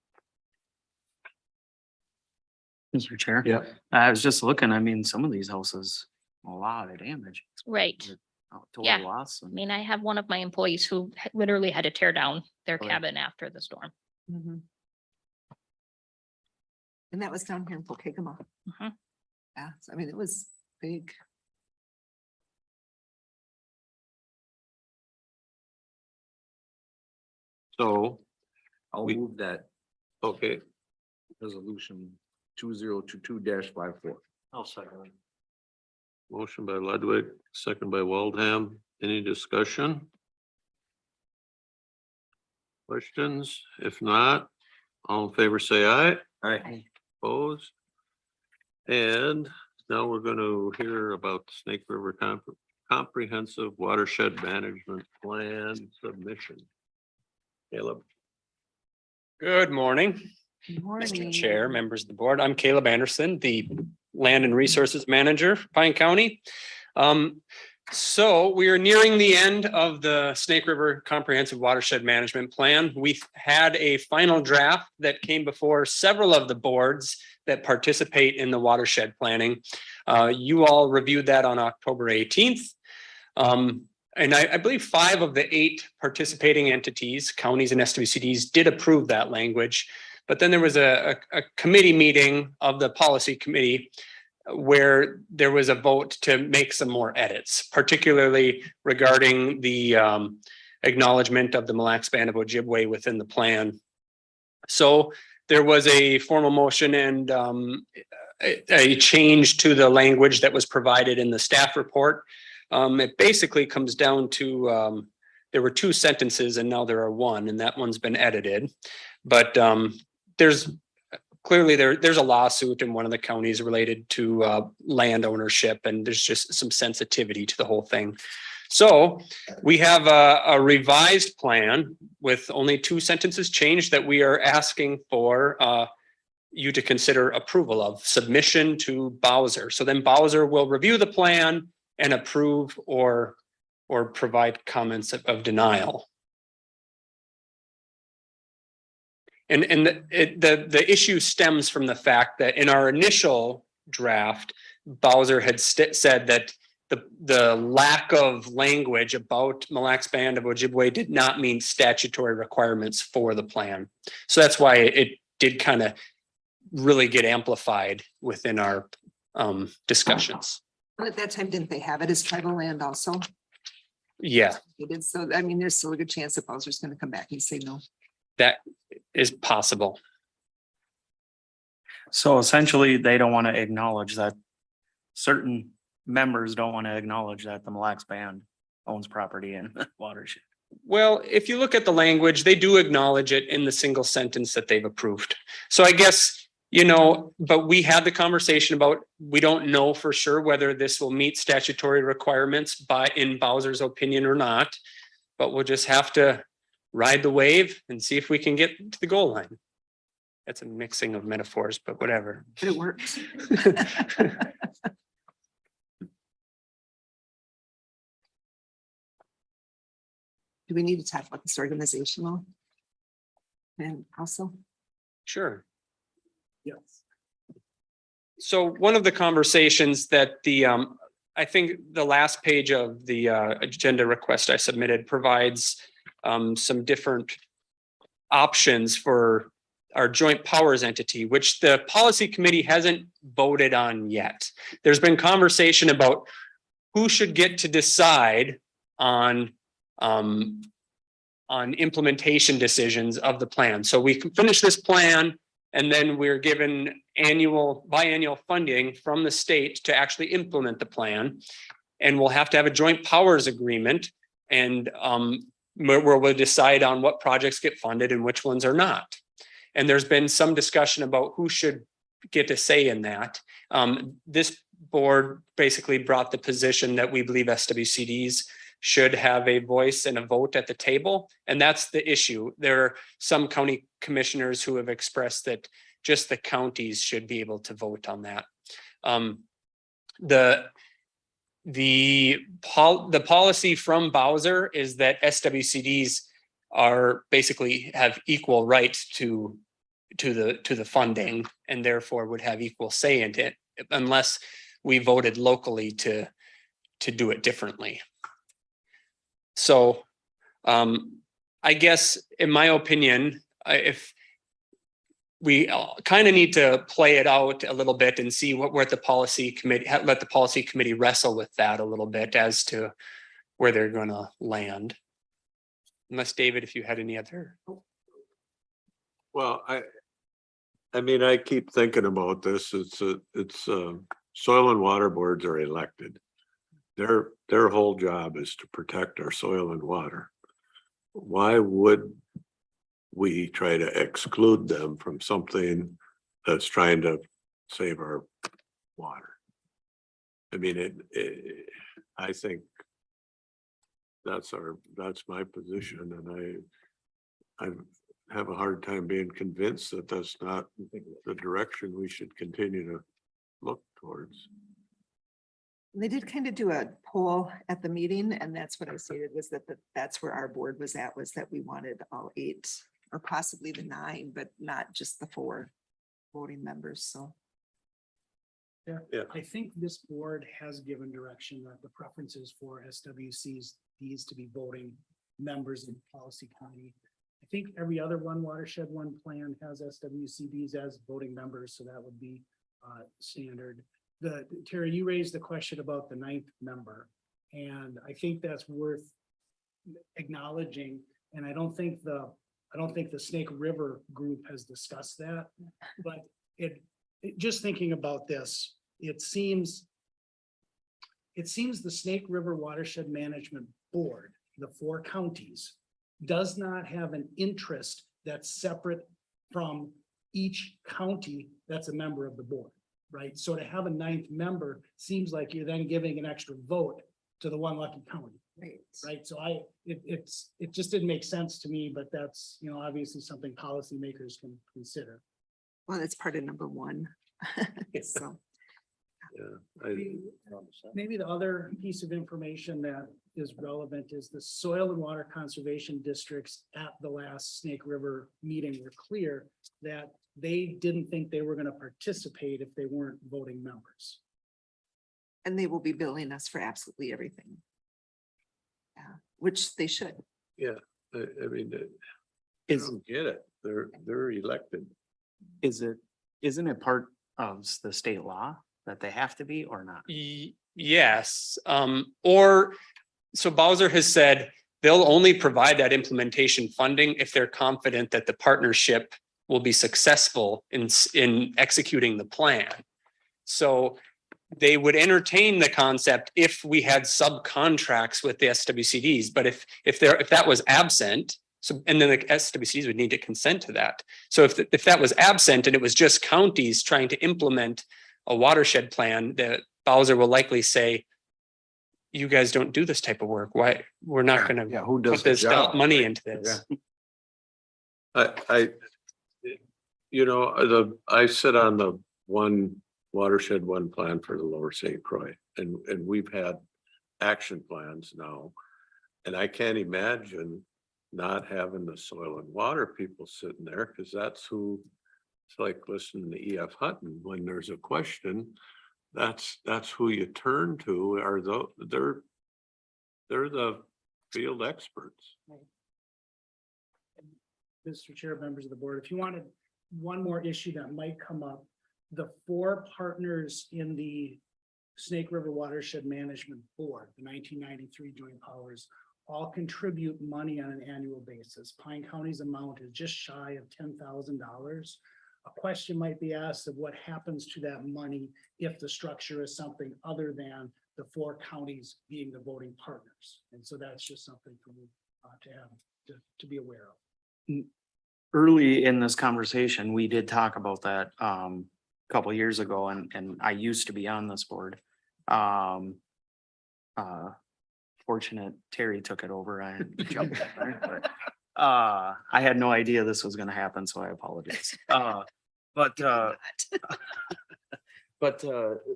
Mr. Chair. Yeah. I was just looking, I mean, some of these houses, a lot of damage. Right. Total Yeah. loss. I mean, I have one of my employees who literally had to tear down their Oh, yeah. cabin after the storm. Mhm. And that was down here in Pokegama. Mhm. Yeah, so I mean, it was big. So, I'll We- move that okay, resolution 2022-54. I'll second. motion by Ludwig, second by Waldham. Any discussion? Questions? If not, all in favor, say aye. Aye. Opposed? And now we're going to hear about the Snake River Comprehensive Watershed Management Plan submission. Caleb. Good morning, Morning. Mr. Chair, members of the board. I'm Caleb Anderson, the Land and Resources Manager, for Pine County. So we are nearing the end of the Snake River Comprehensive Watershed Management Plan. We had a final draft that came before several of the boards that participate in the watershed planning. You all reviewed that on October 18th. And I believe 5 of the 8 participating entities, counties and SWCDs, did approve that language. But then there was a committee meeting of the policy committee where there was a vote to make some more edits, particularly regarding the acknowledgement of the Mille Lacs Band of Ojibwe within the plan. So there was a formal motion and a change to the language that was provided in the staff report. It basically comes down to there were 2 sentences and now there are 1, and that one's been edited. But there's clearly there's a lawsuit in one of the counties related to land ownership, and there's just some sensitivity to the whole thing. So we have a revised plan with only 2 sentences changed that we are asking for you to consider approval of, submission to Bowser. So then Bowser will review the plan and approve or provide comments of denial. And the issue stems from the fact that in our initial draft, Bowser had said that the lack of language about Mille Lacs Band of Ojibwe did not meet statutory requirements for the plan. So that's why it did kind of really get amplified within our discussions. But at that time, didn't they have it as tribal land also? Yeah, They did. So, I mean, there's still a good chance that Bowser's going to come back and say no. that is possible. So essentially, they don't want to acknowledge that certain members don't want to acknowledge that the Mille Lacs Band owns property in watershed. Well, if you look at the language, they do acknowledge it in the single sentence that they've approved. So I guess, but we had the conversation about, we don't know for sure whether this will meet statutory requirements in Bowser's opinion or not, but we'll just have to ride the wave and see if we can get to the goal line. That's a mixing of metaphors, but whatever. But it works. Do we need to talk about this organizational? And also, Sure. Yes. So one of the conversations that I think the last page of the agenda request I submitted provides some different options for our joint powers entity, which the policy committee hasn't voted on yet. There's been conversation about who should get to decide on implementation decisions of the plan. So we can finish this plan, and then we're given biannual funding from the state to actually implement the plan. And we'll have to have a joint powers agreement, and where we'll decide on what projects get funded and which ones are not. And there's been some discussion about who should get a say in that. This board basically brought the position that we believe SWCDs should have a voice and a vote at the table. And that's the issue. There are some county commissioners who have expressed that just the counties should be able to vote on that. The policy from Bowser is that SWCDs are basically have equal rights to the funding, and therefore would have equal say in it unless we voted locally to do it differently. So I guess, in my opinion, if we kind of need to play it out a little bit and see where the policy committee, let the policy committee wrestle with that a little bit as to where they're going to land. unless David, if you had any other. Well, I mean, I keep thinking about this. Soil and water boards are elected. Their whole job is to protect our soil and water. Why would we try to exclude them from something that's trying to save our water? I mean, I think that's my position, and I have a hard time being convinced that that's not the direction we should continue to look towards. They did kind of do a poll at the meeting, and that's what I stated was that that's where our board was at, was that we wanted all 8 or possibly the 9, but not just the 4 voting members, so. Yeah. I think this board has given direction that the preference is for SWCs, these to be voting members in policy committee. I think every other watershed plan has SWCBs as voting members, so that would be standard. Terry, you raised the question about the 9th member, and I think that's worth acknowledging. And I don't think the Snake River group has discussed that, but just thinking about this, it seems the Snake River Watershed Management Board, the 4 counties, does not have an interest that's separate from each county that's a member of the board, right? So to have a 9th member seems like you're then giving an extra vote to the one lucky county, right? So it just didn't make sense to me, but that's, obviously something policymakers can consider. Well, that's part of number 1. So. Yeah, Maybe the other piece of information that is relevant is the soil and water conservation districts at the last Snake River meeting were clear that they didn't think they were going to participate if they weren't voting members. And they will be billing us for absolutely everything. Yeah, which they should. yeah. I mean, I Is, don't get it. They're elected. isn't it part of the state law that they have to be or not? Yes, so Bowser has said they'll only provide that implementation funding if they're confident that the partnership will be successful in executing the plan. So they would entertain the concept if we had subcontracts with the SWCDs, but if that was absent, so, and then the SWCDs would need to consent to that. So if that was absent and it was just counties trying to implement a watershed plan, that Bowser will likely say, you guys don't do this type of work. Why? We're not gonna Who does put the this job? money into this. I sit on the watershed plan for the Lower St. Croix, and we've had action plans now. And I can't imagine not having the soil and water people sitting there, because that's who, it's like listening to E.F. Hutton. When there's a question, that's who you turn to, they're the field experts. Mr. Chair, members of the board, if you wanted one more issue that might come up, the 4 partners in the Snake River Watershed Management Board, the 1993 joint powers, all contribute money on an annual basis. Pine County's amount is just shy of $10,000. A question might be asked of what happens to that money if the structure is something other than the 4 counties being the voting partners. And so that's just something for me to be aware of. Early in this conversation, we did talk about that a couple of years ago, and I used to be on this board. Fortunate Terry took it over and jumped in there, but I had no idea this was gonna happen, so I apologize. But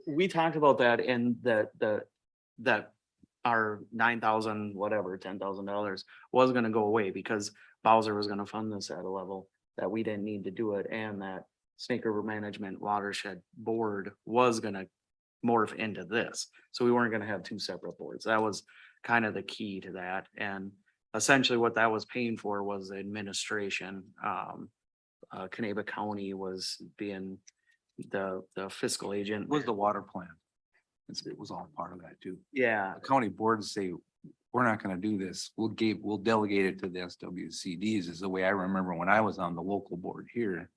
we talked about that, and that our 9,000, whatever, $10,000 was gonna go away because Bowser was gonna fund this at a level that we didn't need to do it, and that Snake River Management Watershed Board was gonna morph into this. So we weren't gonna have 2 separate boards. That was kind of the key to that. And essentially what that was paying for was the administration. Canaba County was being the fiscal agent. Was the water plan. It was all part of that too. Yeah, The county boards say we're not gonna do this. We'll delegate it to the SWCDs is the way I remember when I was on the local board here.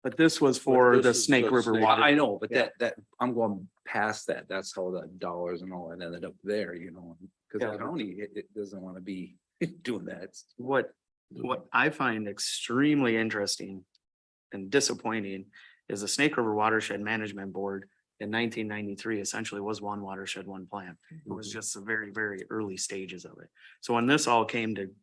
But this was for this the is Snake the River Snake water. I know, but Yeah. that, I'm going past that. That's how the dollars and all that ended up there, you know, because Yeah. the county, it doesn't want to be doing that. It's- What I find extremely interesting and disappointing is the Snake River Watershed Management Board in 1993 essentially was one watershed, one plan. It was just the very, very early stages of it. So when this all came to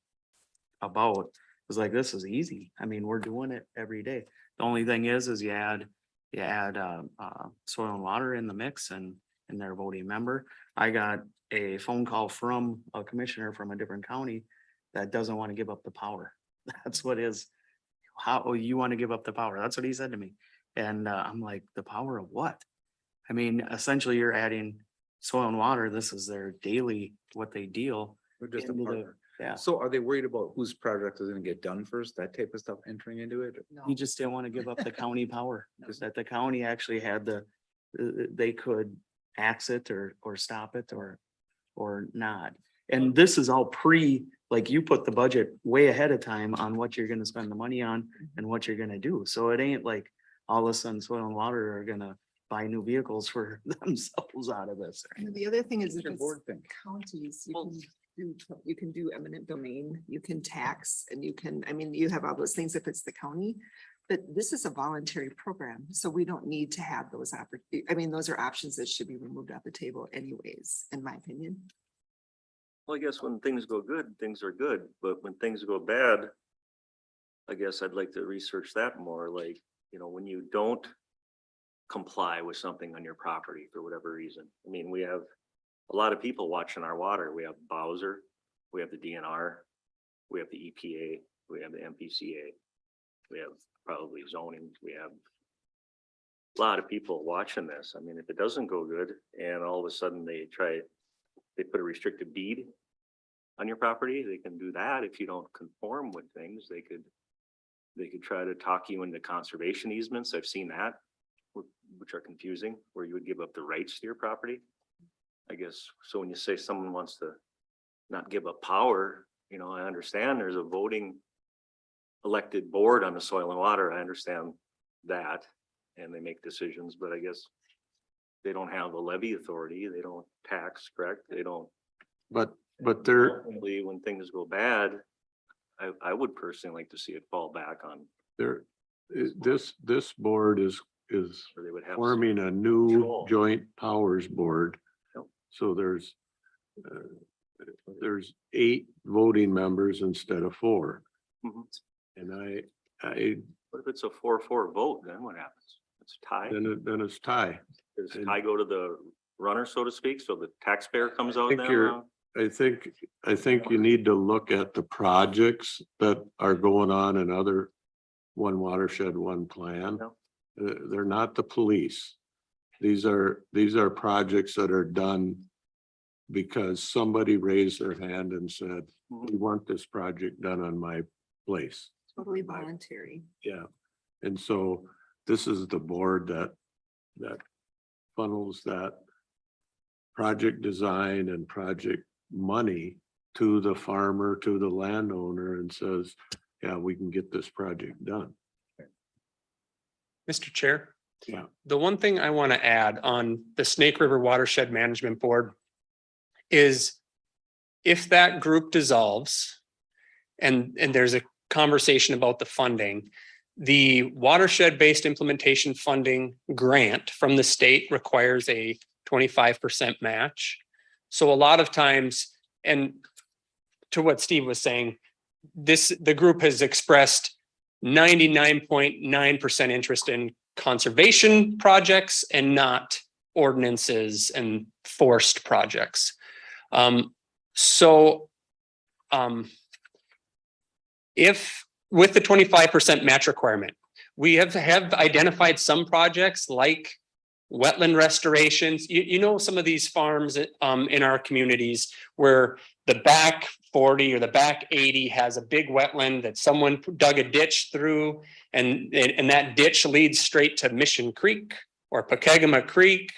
about, it was like, this is easy. I mean, we're doing it every day. The only thing is you add soil and water in the mix and their voting member. I got a phone call from a commissioner from a different county that doesn't want to give up the power. That's what is. How you want to give up the power? That's what he said to me. And I'm like, the power of what? I mean, essentially you're adding soil and water. This is their daily, what they deal. We're just a into the- partner. Yeah, So are they worried about whose project is gonna get done first, that type of stuff entering into it? he just didn't want to give up the county power. Because that the county actually had they could axe it or stop it or not. And this is all like you put the budget way ahead of time on what you're gonna spend the money on and what you're gonna do. So it ain't like all of a sudden soil and water are gonna buy new vehicles for themselves out of this. And the other thing is if Your it's board thing. counties, you can do eminent domain, you can tax, and you can, I mean, you have all those things if it's the county. But this is a voluntary program, so we don't need to have those I mean, those are options that should be removed off the table anyways, in my opinion. Well, I guess when things go good, things are good, but when things go bad, I guess I'd like to research that more, like, when you don't comply with something on your property for whatever reason. I mean, we have a lot of people watching our water. We have Bowser, we have the DNR, we have the EPA, we have the MPCA, we have probably zoning, we have a lot of people watching this. I mean, if it doesn't go good and all of a sudden they put a restrictive deed on your property, they can do that. If you don't conform with things, they could try to talk you into conservation easements. I've seen that, which are confusing, where you would give up the rights to your property. I guess, so when you say someone wants to not give up power, I understand there's a voting elected board on the soil and water. I understand that, and they make decisions, but I guess they don't have the levy authority. They don't tax, correct? They don't. But they're, Ultimately, when things go bad, I would personally like to see it fall back on, this board is or they would have. forming a new Control. joint powers board. Yep. So there's 8 voting members instead of 4. Mhm. And I, What if it's a 4-4 vote, then what happens? It's a tie. then it's tie. Does tie go to the runner, so to speak, so the taxpayer comes out think then? you're- I think you need to look at the projects that are going on in other one watershed, one plan. Yeah. They're not the police. These are projects that are done because somebody raised their hand and said, we want this project done on my place. Totally voluntary. Yeah. And so this is the board that funnels that project design and project money to the farmer, to the landowner, and says, yeah, we can get this project done. Mr. Chair. Yeah. The one thing I want to add on the Snake River Watershed Management Board is if that group dissolves and there's a conversation about the funding, the watershed-based implementation funding grant from the state requires a 25% match. So a lot of times, and to what Steve was saying, the group has expressed 99.9% interest in conservation projects and not ordinances and forced projects. If with the 25% match requirement, we have identified some projects like wetland restorations. You know, some of these farms in our communities where the back 40 or the back 80 has a big wetland that someone dug a ditch through, and that ditch leads straight to Mission Creek or Pokegama Creek,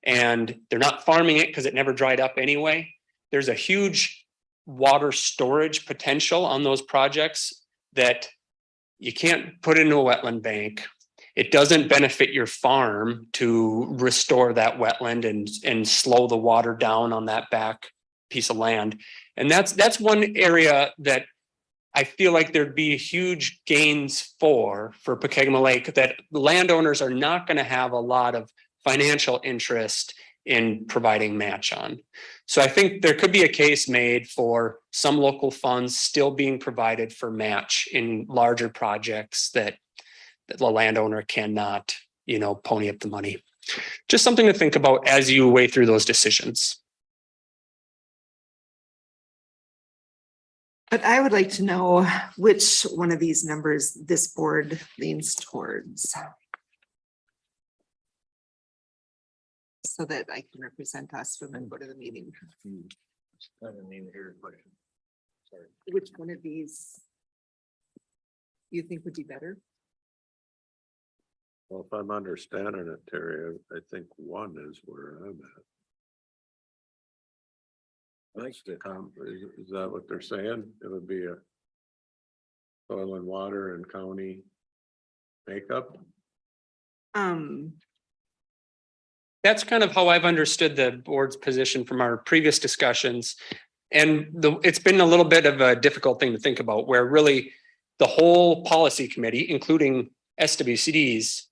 and they're not farming it because it never dried up anyway. There's a huge water storage potential on those projects that you can't put into a wetland bank. It doesn't benefit your farm to restore that wetland and slow the water down on that back piece of land. And that's one area that I feel like there'd be huge gains for Pokegama Lake, that landowners are not going to have a lot of financial interest in providing match on. So I think there could be a case made for some local funds still being provided for match in larger projects that the landowner cannot, pony up the money. Just something to think about as you weigh through those decisions. But I would like to know which one of these numbers this board leans towards. So that I can represent us when we go to the meeting. I didn't even hear your question. Sorry. Which one of these you think would be better? Well, if I'm understanding it, Terry, I think one is where I'm at. That's the is that what they're saying? It would be a soil and water and county makeup? That's kind of how I've understood the board's position from our previous discussions. And it's been a little bit of a difficult thing to think about, where really the whole policy committee, including SWCDs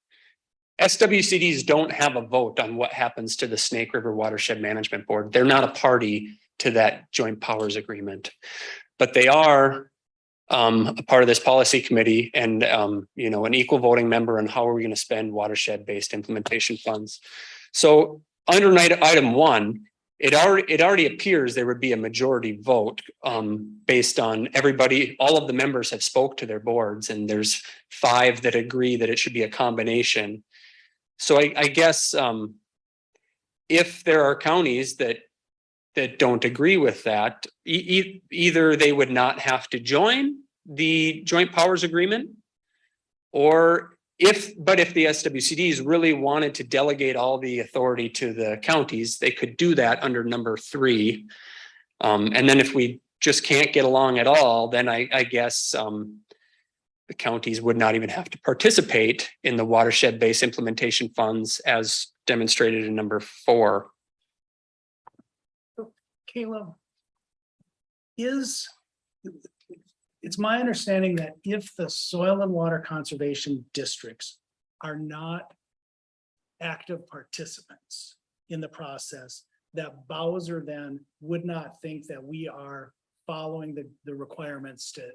don't have a vote on what happens to the Snake River Watershed Management Board. They're not a party to that joint powers agreement, but they are a part of this policy committee and, an equal voting member on how are we going to spend watershed based implementation funds. So under item 1, it already appears there would be a majority vote based on everybody, all of the members have spoke to their boards, and there's 5 that agree that it should be a combination. So I guess if there are counties that don't agree with that, either they would not have to join the joint powers agreement, or if the SWCDs really wanted to delegate all the authority to the counties, they could do that under number 3. And then if we just can't get along at all, then I guess the counties would not even have to participate in the watershed-based implementation funds as demonstrated in number 4. Caleb, it's my understanding that if the soil and water conservation districts are not active participants in the process, that Bowser then would not think that we are following the requirements to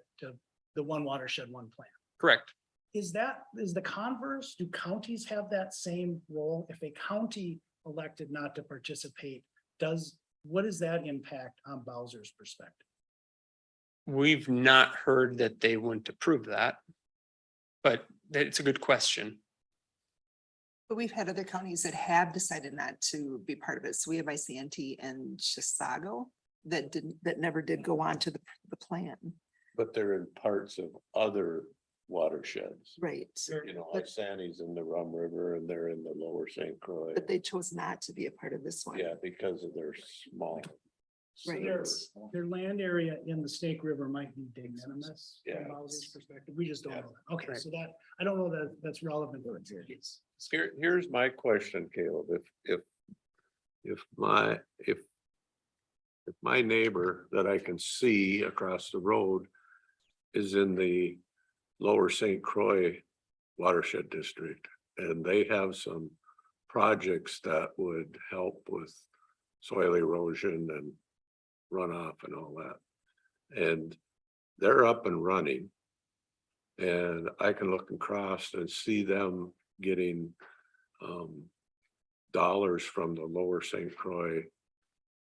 the one watershed, one plan. Correct. Is the converse? Do counties have that same role? If a county elected not to participate, what is that impact on Bowser's perspective? We've not heard that they wouldn't approve that, but it's a good question. But we've had other counties that have decided not to be part of it. So we have Isanti and Chisago that never did go on to the plan. But they're in parts of other watersheds. Right. Like Sandy's in the Rum River and they're in the lower St. Croix. But they chose not to be a part of this one. Yeah, because of their small. Right. Their land area in the Snake River might be de minimis Yeah. from Bowser's perspective. We just don't know that. Okay, so that, I don't know that that's relevant. Here's my question, Caleb. If my neighbor that I can see across the road is in the lower St. Croix watershed district, and they have some projects that would help with soil erosion and runoff and all that, and they're up and running, and I can look across and see them getting dollars from the lower St. Croix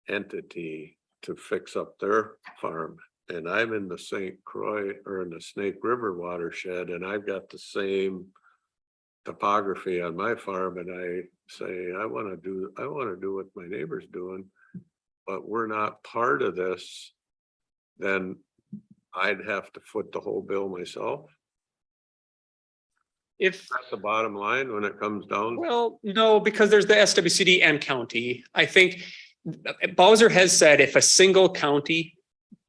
entity to fix up their farm. And I'm in the St. Croix or in the Snake River watershed, and I've got the same topography on my farm, and I say, I want to do what my neighbor's doing, but we're not part of this, then I'd have to foot the whole bill myself. If That's the bottom line when it comes down. Well, no, because there's the SWCD and county. I think Bowser has said if a single county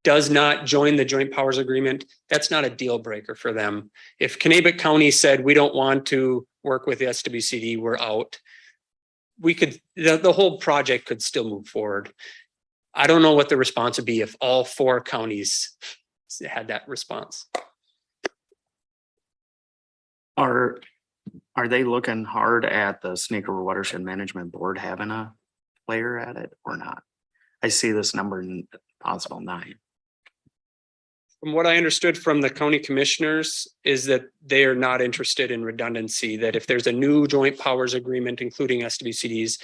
does not join the joint powers agreement, that's not a deal breaker for them. If Kanabec County said, we don't want to work with the SWCD, we're out. We could, the whole project could still move forward. I don't know what the response would be if all 4 counties had that response. Are they looking hard at the Snake River Watershed Management Board having a player at it or not? I see this number in possible 9. From what I understood from the county commissioners is that they are not interested in redundancy, that if there's a new joint powers agreement, including SWCDs,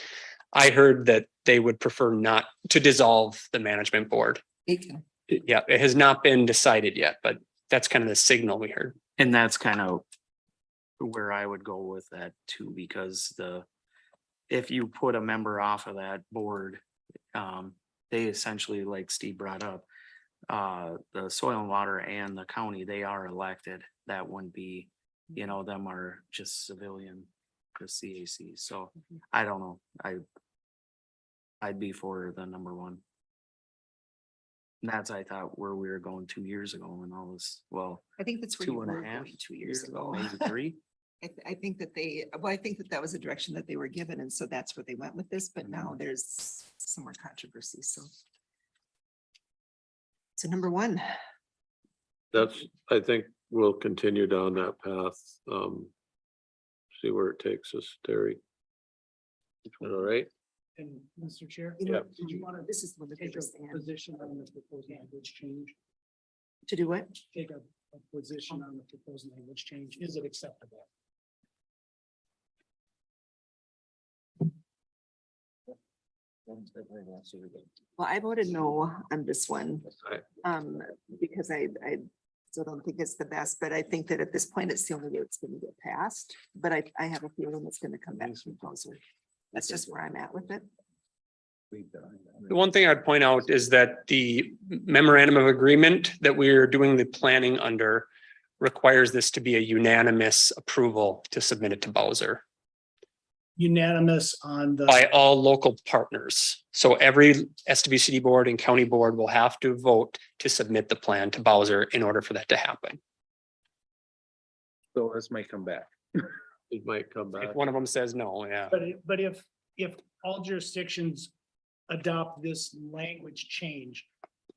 I heard that they would prefer not to dissolve the management board. Yeah, it has not been decided yet, but that's kind of the signal we heard. And that's kind of where I would go with that too, because if you put a member off of that board, they essentially, like Steve brought up, the soil and water and the county, they are elected. That wouldn't be, them are just civilian, the CAC. So I don't know. I'd be for the number 1. And that's, I thought, where we were going 2 years ago and all this, well, I think that's where you 2.5 were going 2 years ago. maybe 3. I think that I think that was a direction that they were given, and so that's where they went with this, but now there's some more controversy, so. So number 1, I think we'll continue down that path. See where it takes us, Terry. All right, And Mr. Chair, you know, Yeah. did you want to, this is the one that they take were a saying, position on the proposed language change, to do what? take a position on the proposed language change. Is it acceptable? Well, I voted no on this one. Because I still don't think it's the best, but I think that at this point, it's the only way it's gonna get passed. But I have a feeling it's gonna come back from closer. That's just where I'm at with it. The one thing I'd point out is that the memorandum of agreement that we're doing the planning under requires this to be a unanimous approval to submit it to Bowser Unanimous on the. by all local partners. So every SWCD board and county board will have to vote to submit the plan to Bowser in order for that to happen. So this might come back. it might come back. If one of them says no, yeah. But if all jurisdictions adopt this language change,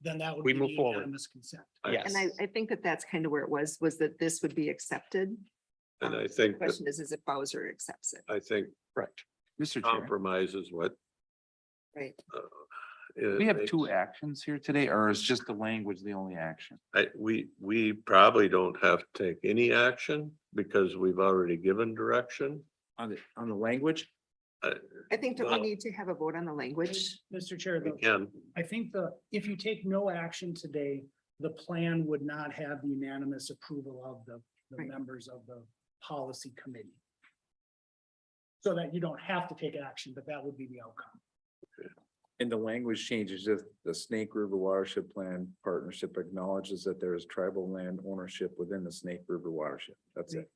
then that would We be move forward. unanimous consent. Yes. And I think that that's kind of where it was that this would be accepted. And I The think, that- question is if Bowser accepts it, I think Correct. Mr. Chair, compromise is what. right? we have 2 actions here today, or is just the language the only action? We probably don't have to take any action because we've already given direction. On the language? I think that we Well- need to have a vote on the language. Mr. Chair, We though, can, I think if you take no action today, the plan would not have the unanimous approval of the Right. members of the policy committee. So that you don't have to take action, but that would be the outcome. And the language changes just the Snake River Watershed Plan Partnership acknowledges that there is tribal land ownership within the Snake River Watershed. That's it.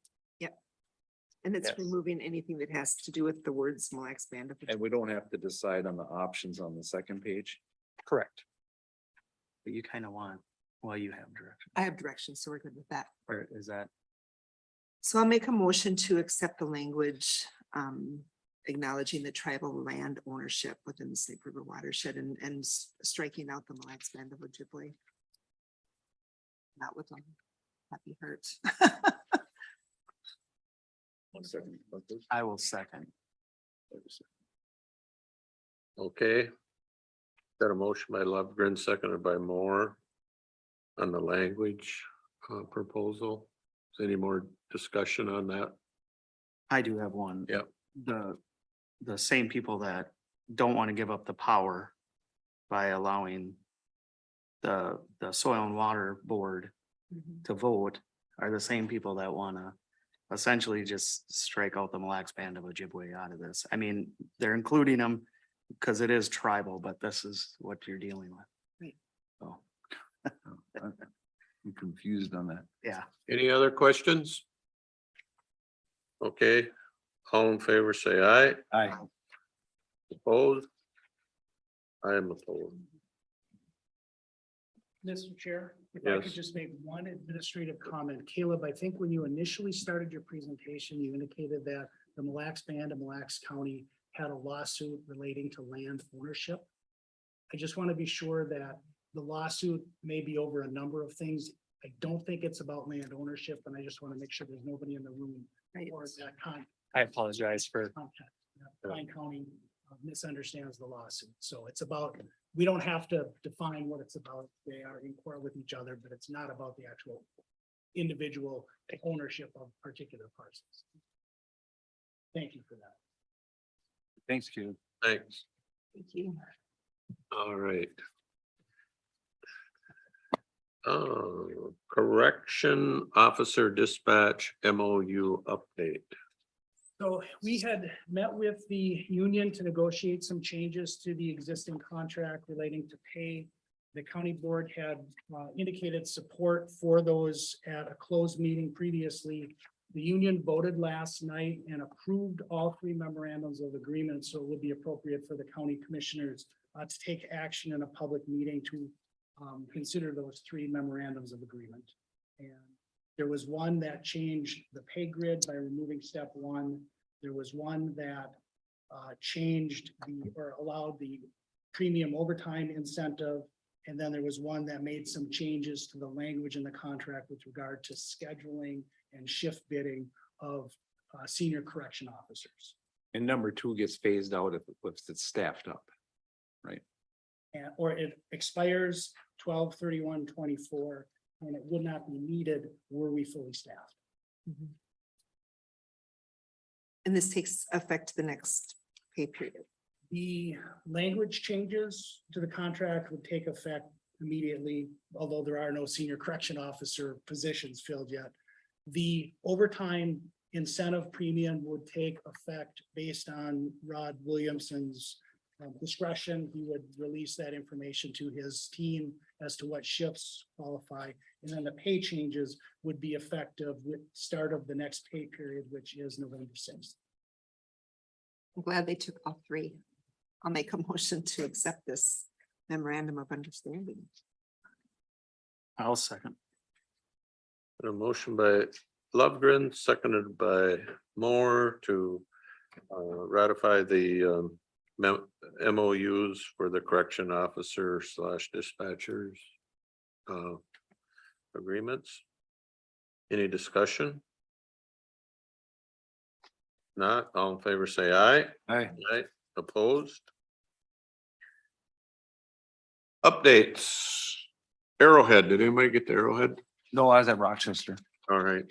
And it's Yes. removing anything that has to do with the words Mille Lacs Band of. And we don't have to decide on the options on the second page. Correct. But you kind of want, you have direction, I have directions, so we're good with that. or is that? So I'll make a motion to accept the language, acknowledging the tribal land ownership within the Snake River watershed and striking out the Mille Lacs Band of Ojibwe. Not with them. Happy hurts. I will second. okay. Got a motion by Lovegren, seconded by Moore on the language proposal. Is any more discussion on that? I do have one. Yep. The same people that don't want to give up the power by allowing the soil and water board to vote are the same people that want to essentially just strike out the Mille Lacs Band of Ojibwe out of this. I mean, they're including them because it is tribal, but this is what you're dealing with. Right. So, I'm confused on that. yeah. Any other questions? Okay, all in favor, say aye. Aye. Opposed? I am opposed. Mr. Chair, if I could Yes. just make one administrative comment. Caleb, I think when you initially started your presentation, you indicated that the Mille Lacs Band and Mille Lacs County had a lawsuit relating to land ownership. I just want to be sure that the lawsuit may be over a number of things. I don't think it's about land ownership, and I just want to make sure there's nobody in the room or that I apologize for, contact. Pine County misunderstands the lawsuit. So it's about, we don't have to define what it's about. They are in court with each other, but it's not about the actual individual ownership of particular parcels. Thank you for that. Thanks, Q. Thanks. Thank you. All right. Correction Officer Dispatch MOU update. So we had met with the union to negotiate some changes to the existing contract relating to pay. The county board had indicated support for those at a closed meeting previously. The union voted last night and approved all three memorandums of agreement, so it would be appropriate for the county commissioners to take action in a public meeting to consider those three memorandums of agreement. And there was one that changed the pay grid by removing step one. There was one that changed or allowed the premium overtime incentive. And then there was one that made some changes to the language in the contract with regard to scheduling and shift bidding of senior correction officers. And number two gets phased out if it's staffed up. And, or it expires 12/31/24, and it would not be needed were we fully staffed. And this takes effect the next pay period. The language changes to the contract would take effect immediately, although there are no senior correction officer positions filled yet. The overtime incentive premium would take effect based on Rod Williamson's discretion. He would release that information to his team as to what shifts qualify. And then the pay changes would be effective with start of the next pay period, which is November 6th. I'm glad they took all three. I'll make a motion to accept this memorandum of understanding. I'll second. A motion by Lovegren, seconded by Moore to ratify the MOUs for the correction officer / dispatchers agreements. Any discussion? Not, all in favor, say aye. Aye. Aye, opposed? Updates. Arrowhead, did anybody get the Arrowhead? No, I was at Rochester. All right.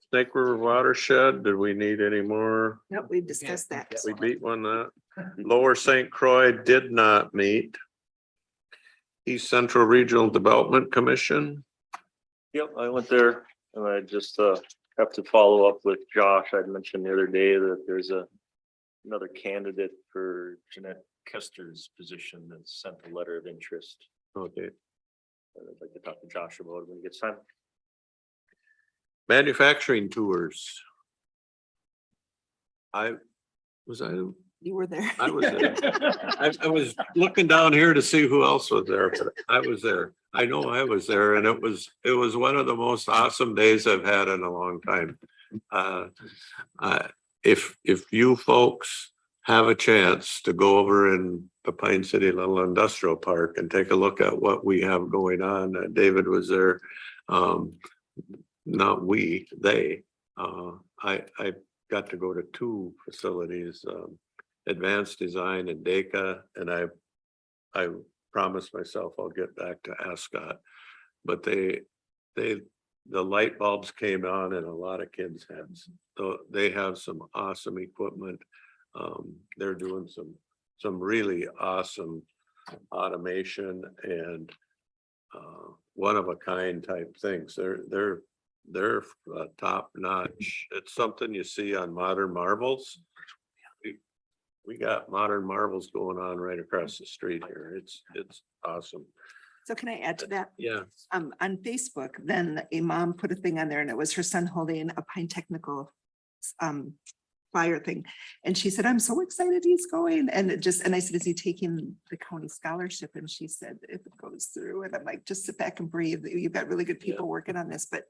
Snake River Watershed, did we need any more? Nope, we've discussed that. We beat one that. Lower St. Croix did not meet. East Central Regional Development Commission. Yep, I went there and I just have to follow up with Josh. I'd mentioned the other day that there's another candidate for Jeanette Kester's position that sent a letter of interest. Okay. I'd like to talk to Josh about it when he gets time. Manufacturing tours. Was I You were there. I was there. I was looking down here to see who else was there, but I was there. I know I was there, and it was one of the most awesome days I've had in a long time. If you folks have a chance to go over in the Pine City Little Industrial Park and take a look at what we have going on, David was there. Not we, they. I got to go to two facilities. Advanced Design and DECA, and I promised myself I'll get back to Ascot. But the light bulbs came on in a lot of kids' heads. So they have some awesome equipment. They're doing some really awesome automation and one of a kind type things. They're top notch. It's something you see on Modern Marvels. We got Modern Marvels going on right across the street here. It's awesome. So can I add to that? Yeah. On Facebook, then a mom put a thing on there and it was her son holding a Pine Technical flyer thing. And she said, I'm so excited he's going. And I said, is he taking the county scholarship? And she said, if it goes through, and I'm like, just sit back and breathe. You've got really good people working on this, but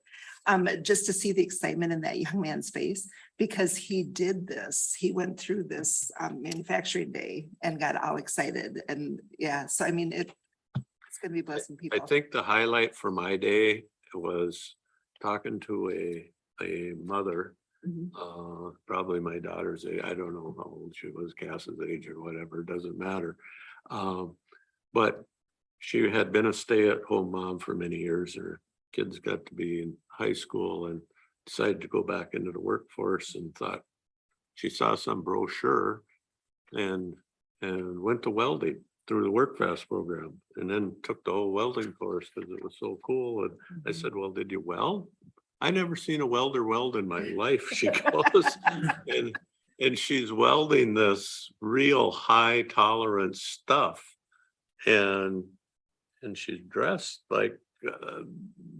just to see the excitement in that young man's face, because he did this, he went through this manufacturing day and got all excited. And yeah, so I mean, it's gonna be blessing people. I think the highlight for my day was talking to a mother, Mhm. probably my daughter's age. I don't know how old she was, Cass's age or whatever, it doesn't matter. But she had been a stay-at-home mom for many years. Her kids got to be in high school and decided to go back into the workforce, and thought she saw some brochure and went to welding through the Work Fast program, and then took the whole welding course because it was so cool. And I said, well, did you weld? I never seen a welder weld in my life, she goes. And she's welding this real high tolerance stuff. And she's dressed like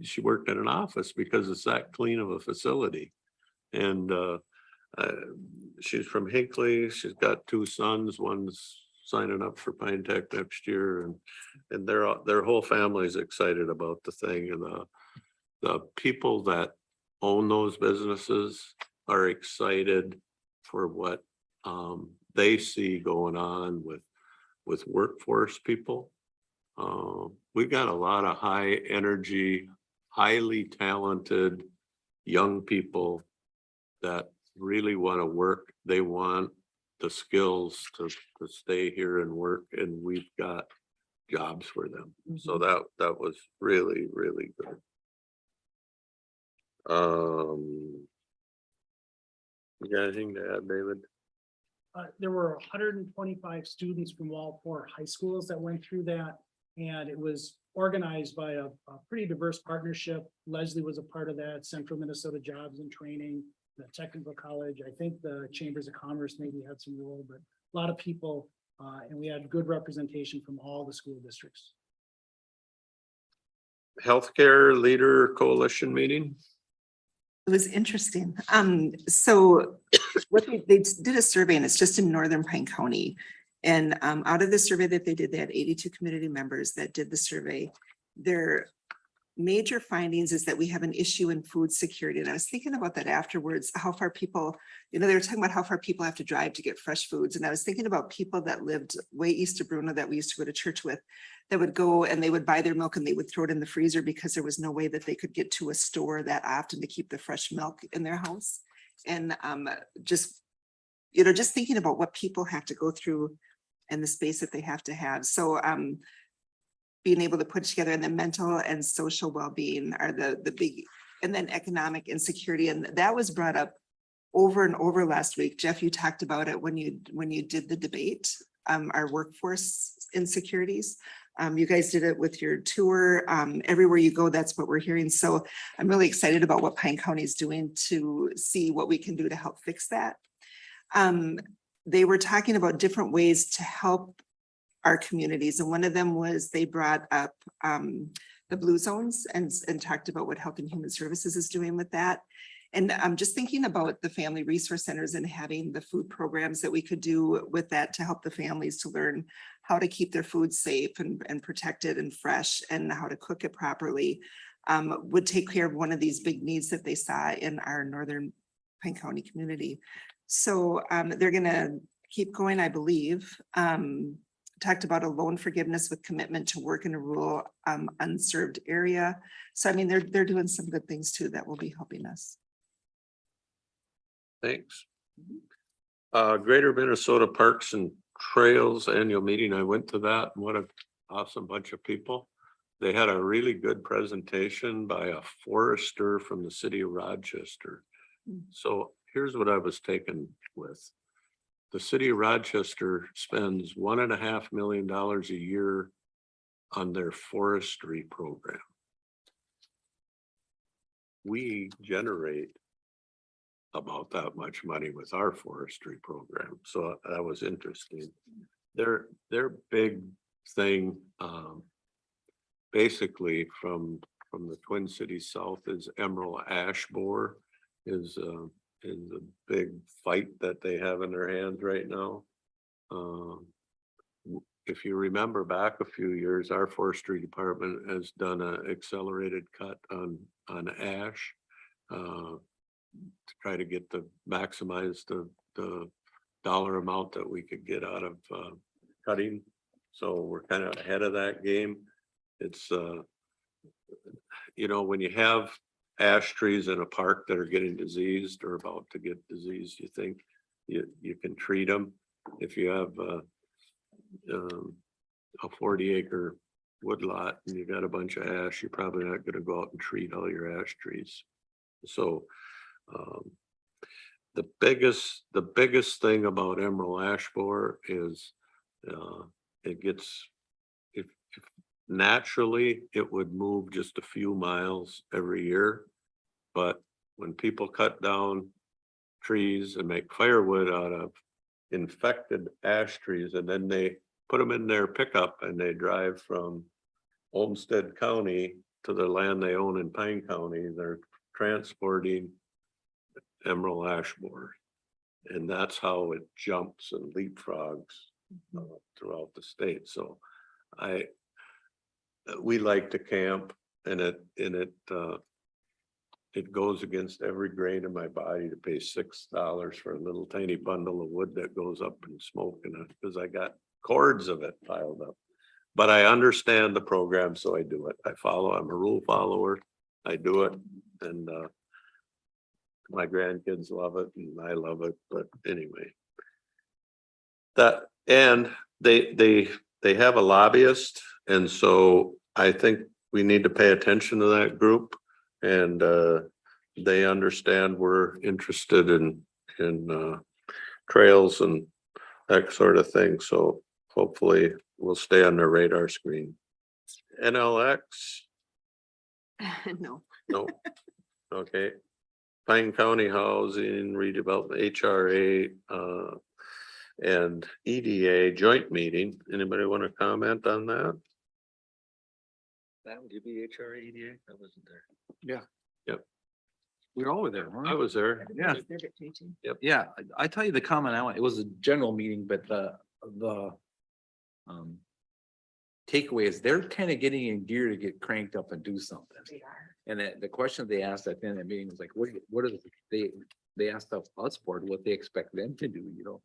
she worked in an office because it's that clean of a facility. And she's from Hinckley. She's got 2 sons. One's signing up for Pine Tech next year, and their whole family is excited about the thing. And the people that own those businesses are excited for what they see going on with workforce people. We've got a lot of high energy, highly talented young people that really want to work. They want the skills to stay here and work, and we've got jobs for them. So that was really, really good. You got anything to add, David? There were 125 students from all 4 high schools that went through that. And it was organized by a pretty diverse partnership. Leslie was a part of that, Central Minnesota Jobs and Training, the Technical College. I think the Chambers of Commerce maybe had some role, but a lot of people, and we had good representation from all the school districts. Healthcare Leader Coalition meeting? It was interesting. So what they did a survey, and it's just in Northern Pine County. And out of the survey that they did, they had 82 community members that did the survey. Their major findings is that we have an issue in food security. And I was thinking about that afterwards, how far people, they were talking about how far people have to drive to get fresh foods. And I was thinking about people that lived way east of Bruno that we used to go to church with, that would go and they would buy their milk and they would throw it in the freezer because there was no way that they could get to a store that often to keep the fresh milk in their house. And just thinking about what people have to go through and the space that they have to have. So being able to put together, and the mental and social well-being are the big, and then economic insecurity. And that was brought up over and over last week. Jeff, you talked about it when you did the debate, our workforce insecurities. You guys did it with your tour. Everywhere you go, that's what we're hearing. So I'm really excited about what Pine County is doing to see what we can do to help fix that. They were talking about different ways to help our communities. And one of them was they brought up the blue zones and talked about what Health and Human Services is doing with that. And I'm just thinking about the family resource centers and having the food programs that we could do with that to help the families to learn how to keep their food safe and protected and fresh, and how to cook it properly, would take care of one of these big needs that they saw in our Northern Pine County community. So they're gonna keep going, I believe. Talked about a loan forgiveness with commitment to work in a rural unserved area. So I mean, they're doing some good things too that will be helping us. Thanks. Greater Minnesota Parks and Trails Annual Meeting. I went to that, and what an awesome bunch of people. They had a really good presentation by a forester from the city of Rochester. So here's what I was taken with. The city of Rochester spends $1.5 million a year on their forestry program. We generate about that much money with our forestry program. So that was interesting. Their big thing, basically from the Twin Cities South, is emerald ash borer, is a big fight that they have in their hands right now. If you remember back a few years, our forestry department has done an accelerated cut on ash. To try to get maximize the dollar amount that we could get out of cutting. So we're kind of ahead of that game. It's when you have ash trees in a park that are getting diseased or about to get diseased, you think you can treat them. If you have a 40-acre woodlot and you got a bunch of ash, you're probably not going to go out and treat all your ash trees. So the biggest thing about emerald ash borer is it gets, if naturally it would move just a few miles every year, but when people cut down trees and make firewood out of infected ash trees, and then they put them in their pickup and they drive from Olmsted County to the land they own in Pine County, they're transporting emerald ash borer. And that's how it jumps and leapfrogs throughout the state. So we like to camp, and it goes against every grain in my body to pay $6 for a little tiny bundle of wood that goes up in smoke, and because I got cords of it piled up. But I understand the program, so I do it. I'm a rule follower. I do it, and my grandkids love it and I love it. But anyway, and they have a lobbyist, and so I think we need to pay attention to that group, and they understand we're interested in trails and that sort of thing. So hopefully we'll stay on their radar screen. NLX? No. No. Okay. Pine County Housing Redevelopment, HRA, and EDA joint meeting. Anybody want to comment on that? That would you be HRA EDA? I wasn't there. Yeah. Yep. We were all over there, weren't I we? was there. Yeah. Yeah, I tell you the comment I want, it was a general meeting, but the takeaway is they're kind of getting in gear to get cranked up and do something. They are. And the question they asked at the end of the meeting was like, what are they asked of us board what they expect them to do,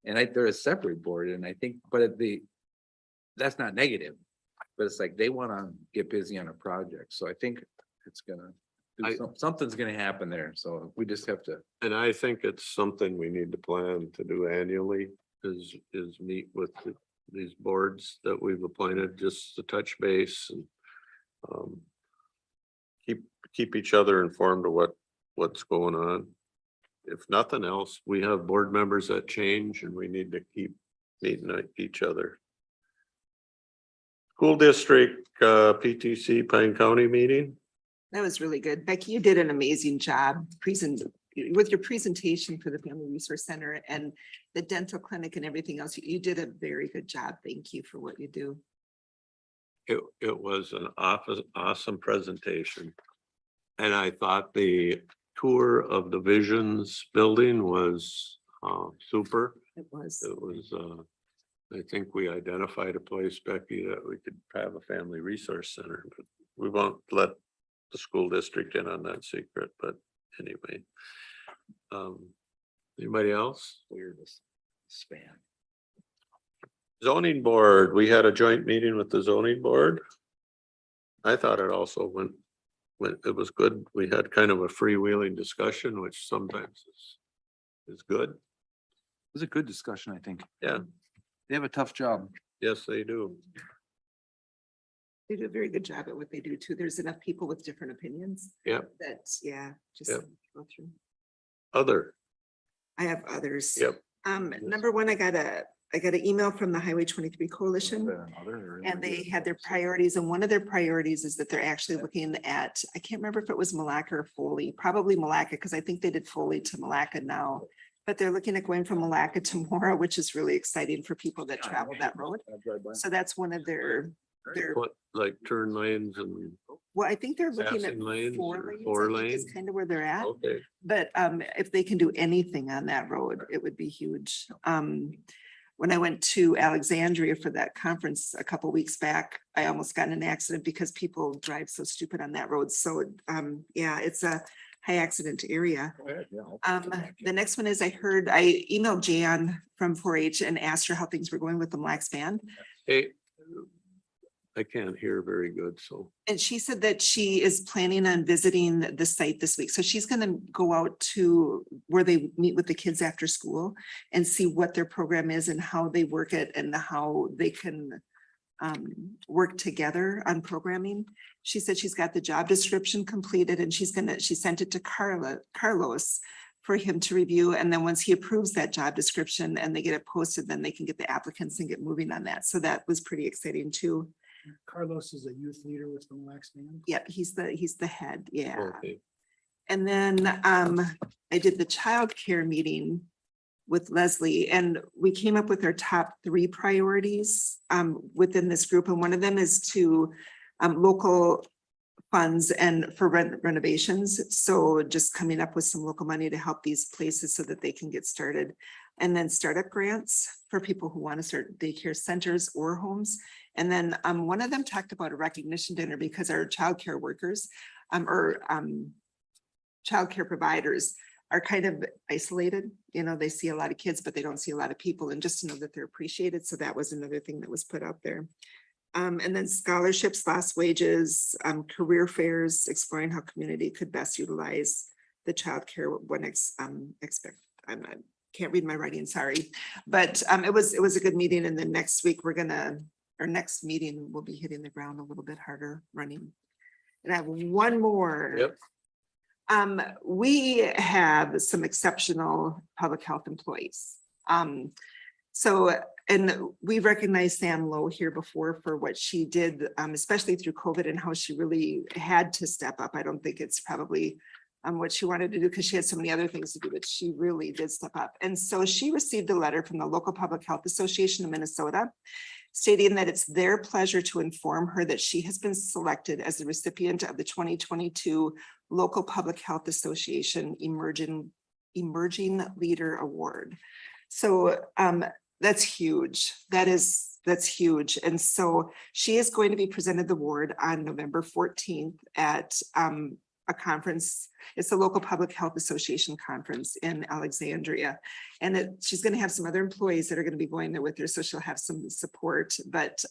And they're a separate board, and I think, but that's not negative, but it's like they want to get busy on a project. So I think it's something's gonna happen there. So we just have to. And I think it's something we need to plan to do annually is meet with these boards that we've appointed, just to touch base and keep each other informed of what's going on. If nothing else, we have board members that change and we need to keep meeting each other. School district PTC Pine County meeting. That was really good. Becky, you did an amazing job with your presentation for the Family Resource Center and the dental clinic and everything else. You did a very good job. Thank you for what you do. It was an awesome presentation. And I thought the tour of the Visions building was super. It was. I think we identified a place, Becky, that we could have a family resource center, but we won't let the school district in on that secret, but anyway. Anybody else? Weirdest span. Zoning board, we had a joint meeting with the zoning board. I thought it also went, it was good. We had kind of a freewheeling discussion, which sometimes is good. It was a good discussion, I think. Yeah. They have a tough job. Yes, they do. They do a very good job at what they do too. There's enough people with different opinions. Yep. Just Yep. go through. Other. I have others. Yep. Number one, I got an email from the Highway 23 Coalition. And they had their priorities, and one of their priorities is that they're actually looking at, I can't remember if it was Malacca or Foley, probably Malacca, because I think they did Foley to Malacca now. But they're looking at going from Malacca to Mora, which is really exciting for people that travel that road. So that's one of their What, like turn lanes and Well, I think they're looking at Passing lanes four or lanes. four I think is lane? kind of where they're at. Okay. But if they can do anything on that road, it would be huge. When I went to Alexandria for that conference a couple weeks back, I almost got in an accident because people drive so stupid on that road. So yeah, it's a high accident area. The next one is I emailed Jan from 4-H and asked her how things were going with the Mille Lacs Band. Hey, I can't hear very good, so. And she said that she is planning on visiting the site this week. So she's gonna go out to where they meet with the kids after school and see what their program is and how they work it and how they can work together on programming. She said she's got the job description completed and she sent it to Carlos for him to review. And then once he approves that job description and they get it posted, then they can get the applicants and get moving on that. So that was pretty exciting too. Carlos is a youth leader with the Mille Lacs Band. Yep, he's the head, yeah. Okay. And then I did the childcare meeting with Leslie and we came up with our top 3 priorities within this group. And one of them is to local funds and for renovations. So just coming up with some local money to help these places so that they can get started. And then startup grants for people who want to start daycare centers or homes. And then one of them talked about a recognition dinner because our childcare workers childcare providers are kind of isolated. You know, they see a lot of kids, but they don't see a lot of people, and just to know that they're appreciated. So that was another thing that was put out there. And then scholarships, lost wages, career fairs, exploring how community could best utilize the childcare when I can't read my writing, sorry. But it was a good meeting. And then next week our next meeting will be hitting the ground a little bit harder running. And I have one more. Yep. We have some exceptional public health employees. And we recognized Sam Lowe here before for what she did, especially through COVID and how she really had to step up. I don't think it's probably what she wanted to do because she had so many other things to do, but she really did step up. And so she received a letter from the local Public Health Association of Minnesota stating that it's their pleasure to inform her that she has been selected as the recipient of the 2022 Local Public Health Association Emerging Leader Award. So that's huge. That's huge. And so she is going to be presented the award on November 14th at a conference. It's the Local Public Health Association conference in Alexandria. And she's going to have some other employees that are going to be going there with her. So she'll have some support, but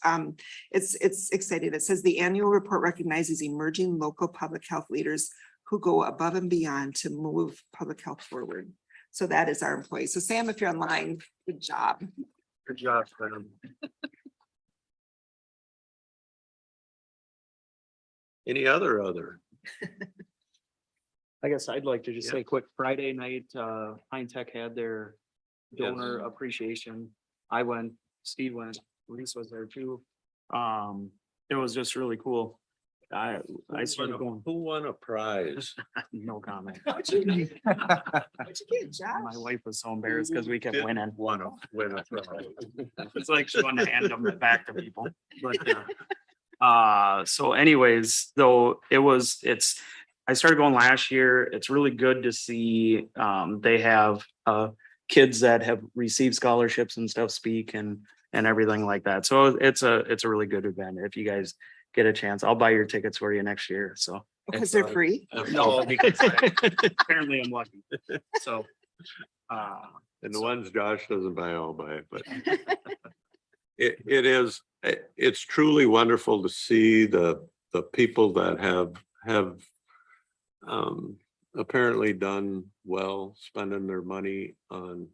it's exciting. It says the annual report recognizes emerging local public health leaders who go above and beyond to move public health forward. So that is our employee. So Sam, if you're online, good job. Good job, Sam. Any other? I guess I'd like to just Yeah. say quick, Friday night, Pine Tech had their donor appreciation. I went, Steve went, Reese was there too. It was just really cool. I started going, Who won a prize? no comment. What'd you get, Josh? My wife was so embarrassed because we kept Didn't winning. Win a prize. It's like she wanted to hand them back to people, but, so anyways, though, I started going last year. It's really good to see, they have, kids that have received scholarships and stuff speak and everything like that. So it's a really good event. If you guys get a chance, I'll buy your tickets for you next year, so. Because they're free. No, because apparently I'm lucky, so. And the ones Josh doesn't buy, I'll buy it, but. It's truly wonderful to see the people that have apparently done well, spending their money on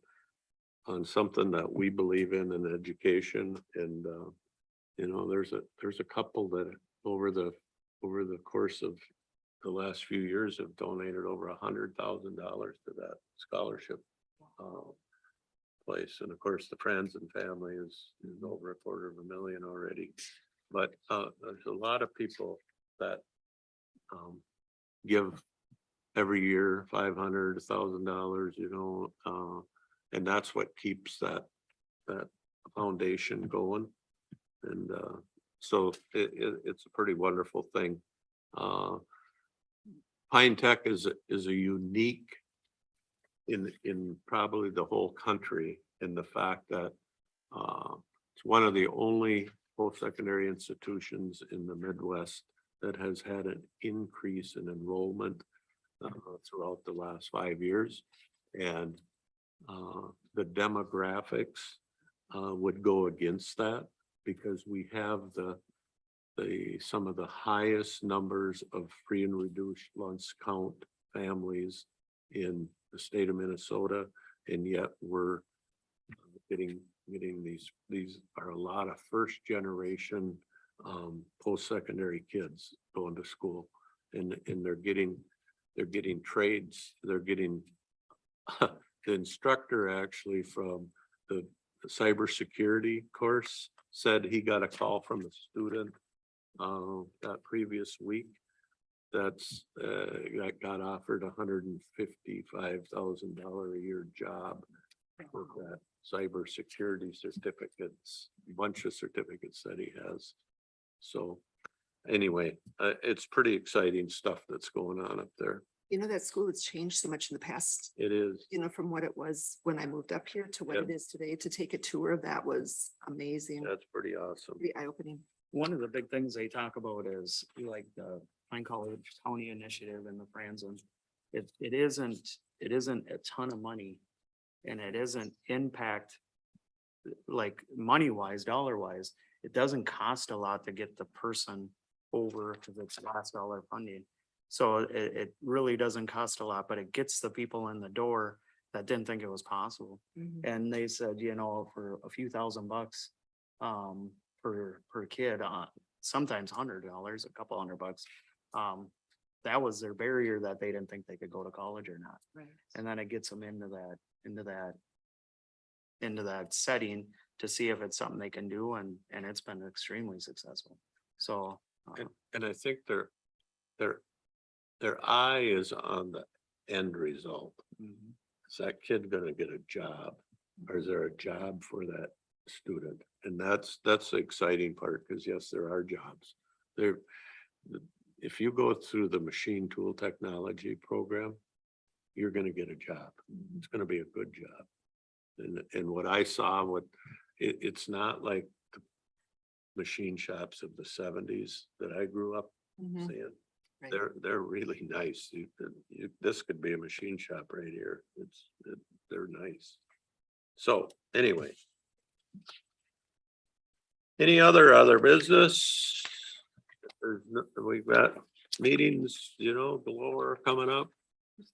something that we believe in education. And there's a couple that over the course of the last few years have donated over $100,000 to that scholarship place. And of course, the friends and family is over $250,000 already. But there's a lot of people that give every year $500, $1,000, and that's what keeps that foundation going. And so it's a pretty wonderful thing. Pine Tech is a unique in probably the whole country in the fact that it's one of the only post-secondary institutions in the Midwest that has had an increase in enrollment throughout the last 5 years. And the demographics would go against that because we have some of the highest numbers of free and reduced lunch count families in the state of Minnesota, and yet we're getting these are a lot of first generation post-secondary kids going to school, and they're getting trades. They're getting the instructor actually from the cybersecurity course said he got a call from a student that previous week that's got offered $155,000 a year job for that cybersecurity certificates, bunch of certificates that he has. So anyway, it's pretty exciting stuff that's going on up there. You know, that school has changed so much in the past, It is. you know, from what it was when I moved up here to what Yep. it is today. To take a tour of that was amazing, That's pretty awesome. pretty eye-opening. One of the big things they talk about is like the Pine College County Initiative and the Franzen. It isn't a ton of money. And it isn't impact like money wise, dollar wise. It doesn't cost a lot to get the person over to its last dollar funding. So it really doesn't cost a lot, but it gets the people in the door that didn't think it was possible. Mhm. And they said, you know, for a few $1,000 per kid, sometimes $100, a couple $100, that was their barrier that they didn't think they could go to college or not. Right. And then it gets them into that setting to see if it's something they can do, and it's been extremely successful. So And I think their eye is on the end result. Is that kid gonna get a job? Or is there a job for that student? And that's the exciting part, because yes, there are jobs. There, if you go through the machine tool technology program, you're gonna get a job. It's gonna be a good job. And what I saw, it's not like the machine shops of the 70s that I grew up Mhm. seeing. Right. They're really nice. This could be a machine shop right here. They're nice. So anyway. Any other business? We've got meetings, galore coming up.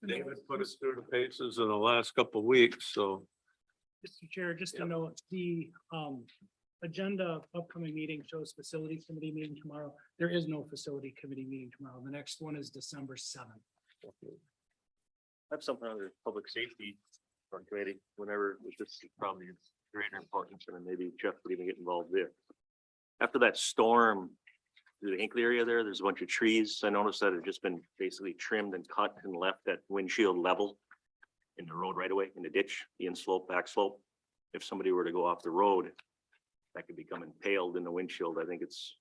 David put us through the paces in the last couple of weeks, so. Mr. Chair, just to note, the agenda upcoming meeting shows facility committee meeting tomorrow. There is no facility committee meeting tomorrow. The next one is December 7th. I have something under public safety committee, whenever this is probably of greater importance, and then maybe Jeff would even get involved there. After that storm, through the Hinckley area there's a bunch of trees. I noticed that had just been basically trimmed and cut and left at windshield level in the road right away, in the ditch, the inslope, back slope. If somebody were to go off the road, that could become impaled in the windshield. I think it's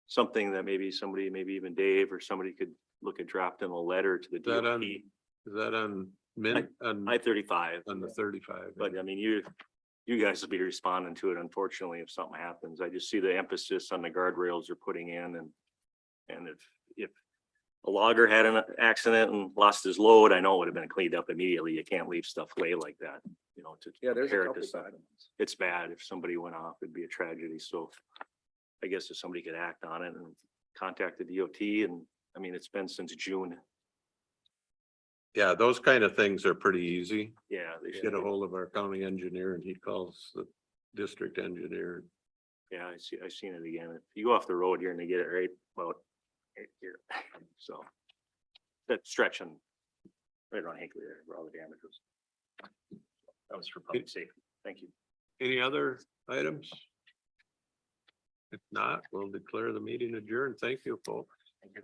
something that maybe somebody, maybe even Dave or somebody could look at drafting a letter to the Is that on- DOT. Is that on I-35. on the 35? But I mean, you guys will be responding to it, unfortunately, if something happens. I just see the emphasis on the guardrails you're putting in, and if a logger had an accident and lost his load, I know it would have been cleaned up immediately. You can't leave stuff lay like that, to Yeah, there's a compare it couple to something. times. It's bad. If somebody went off, it'd be a tragedy. So I guess if somebody could act on it and contact the DOT, and I mean, it's been since June. Yeah, those kind of things are pretty easy. Yeah, they should. Get a hold of our county engineer and he calls the district engineer. Yeah, I seen it again. If you go off the road here and they get it right about right here, so. That stretching right around Hinckley there, where all the damage was. That was for public safety. Thank you. Any other items? If not, we'll declare the meeting adjourned. Thank you, folks. Thank you.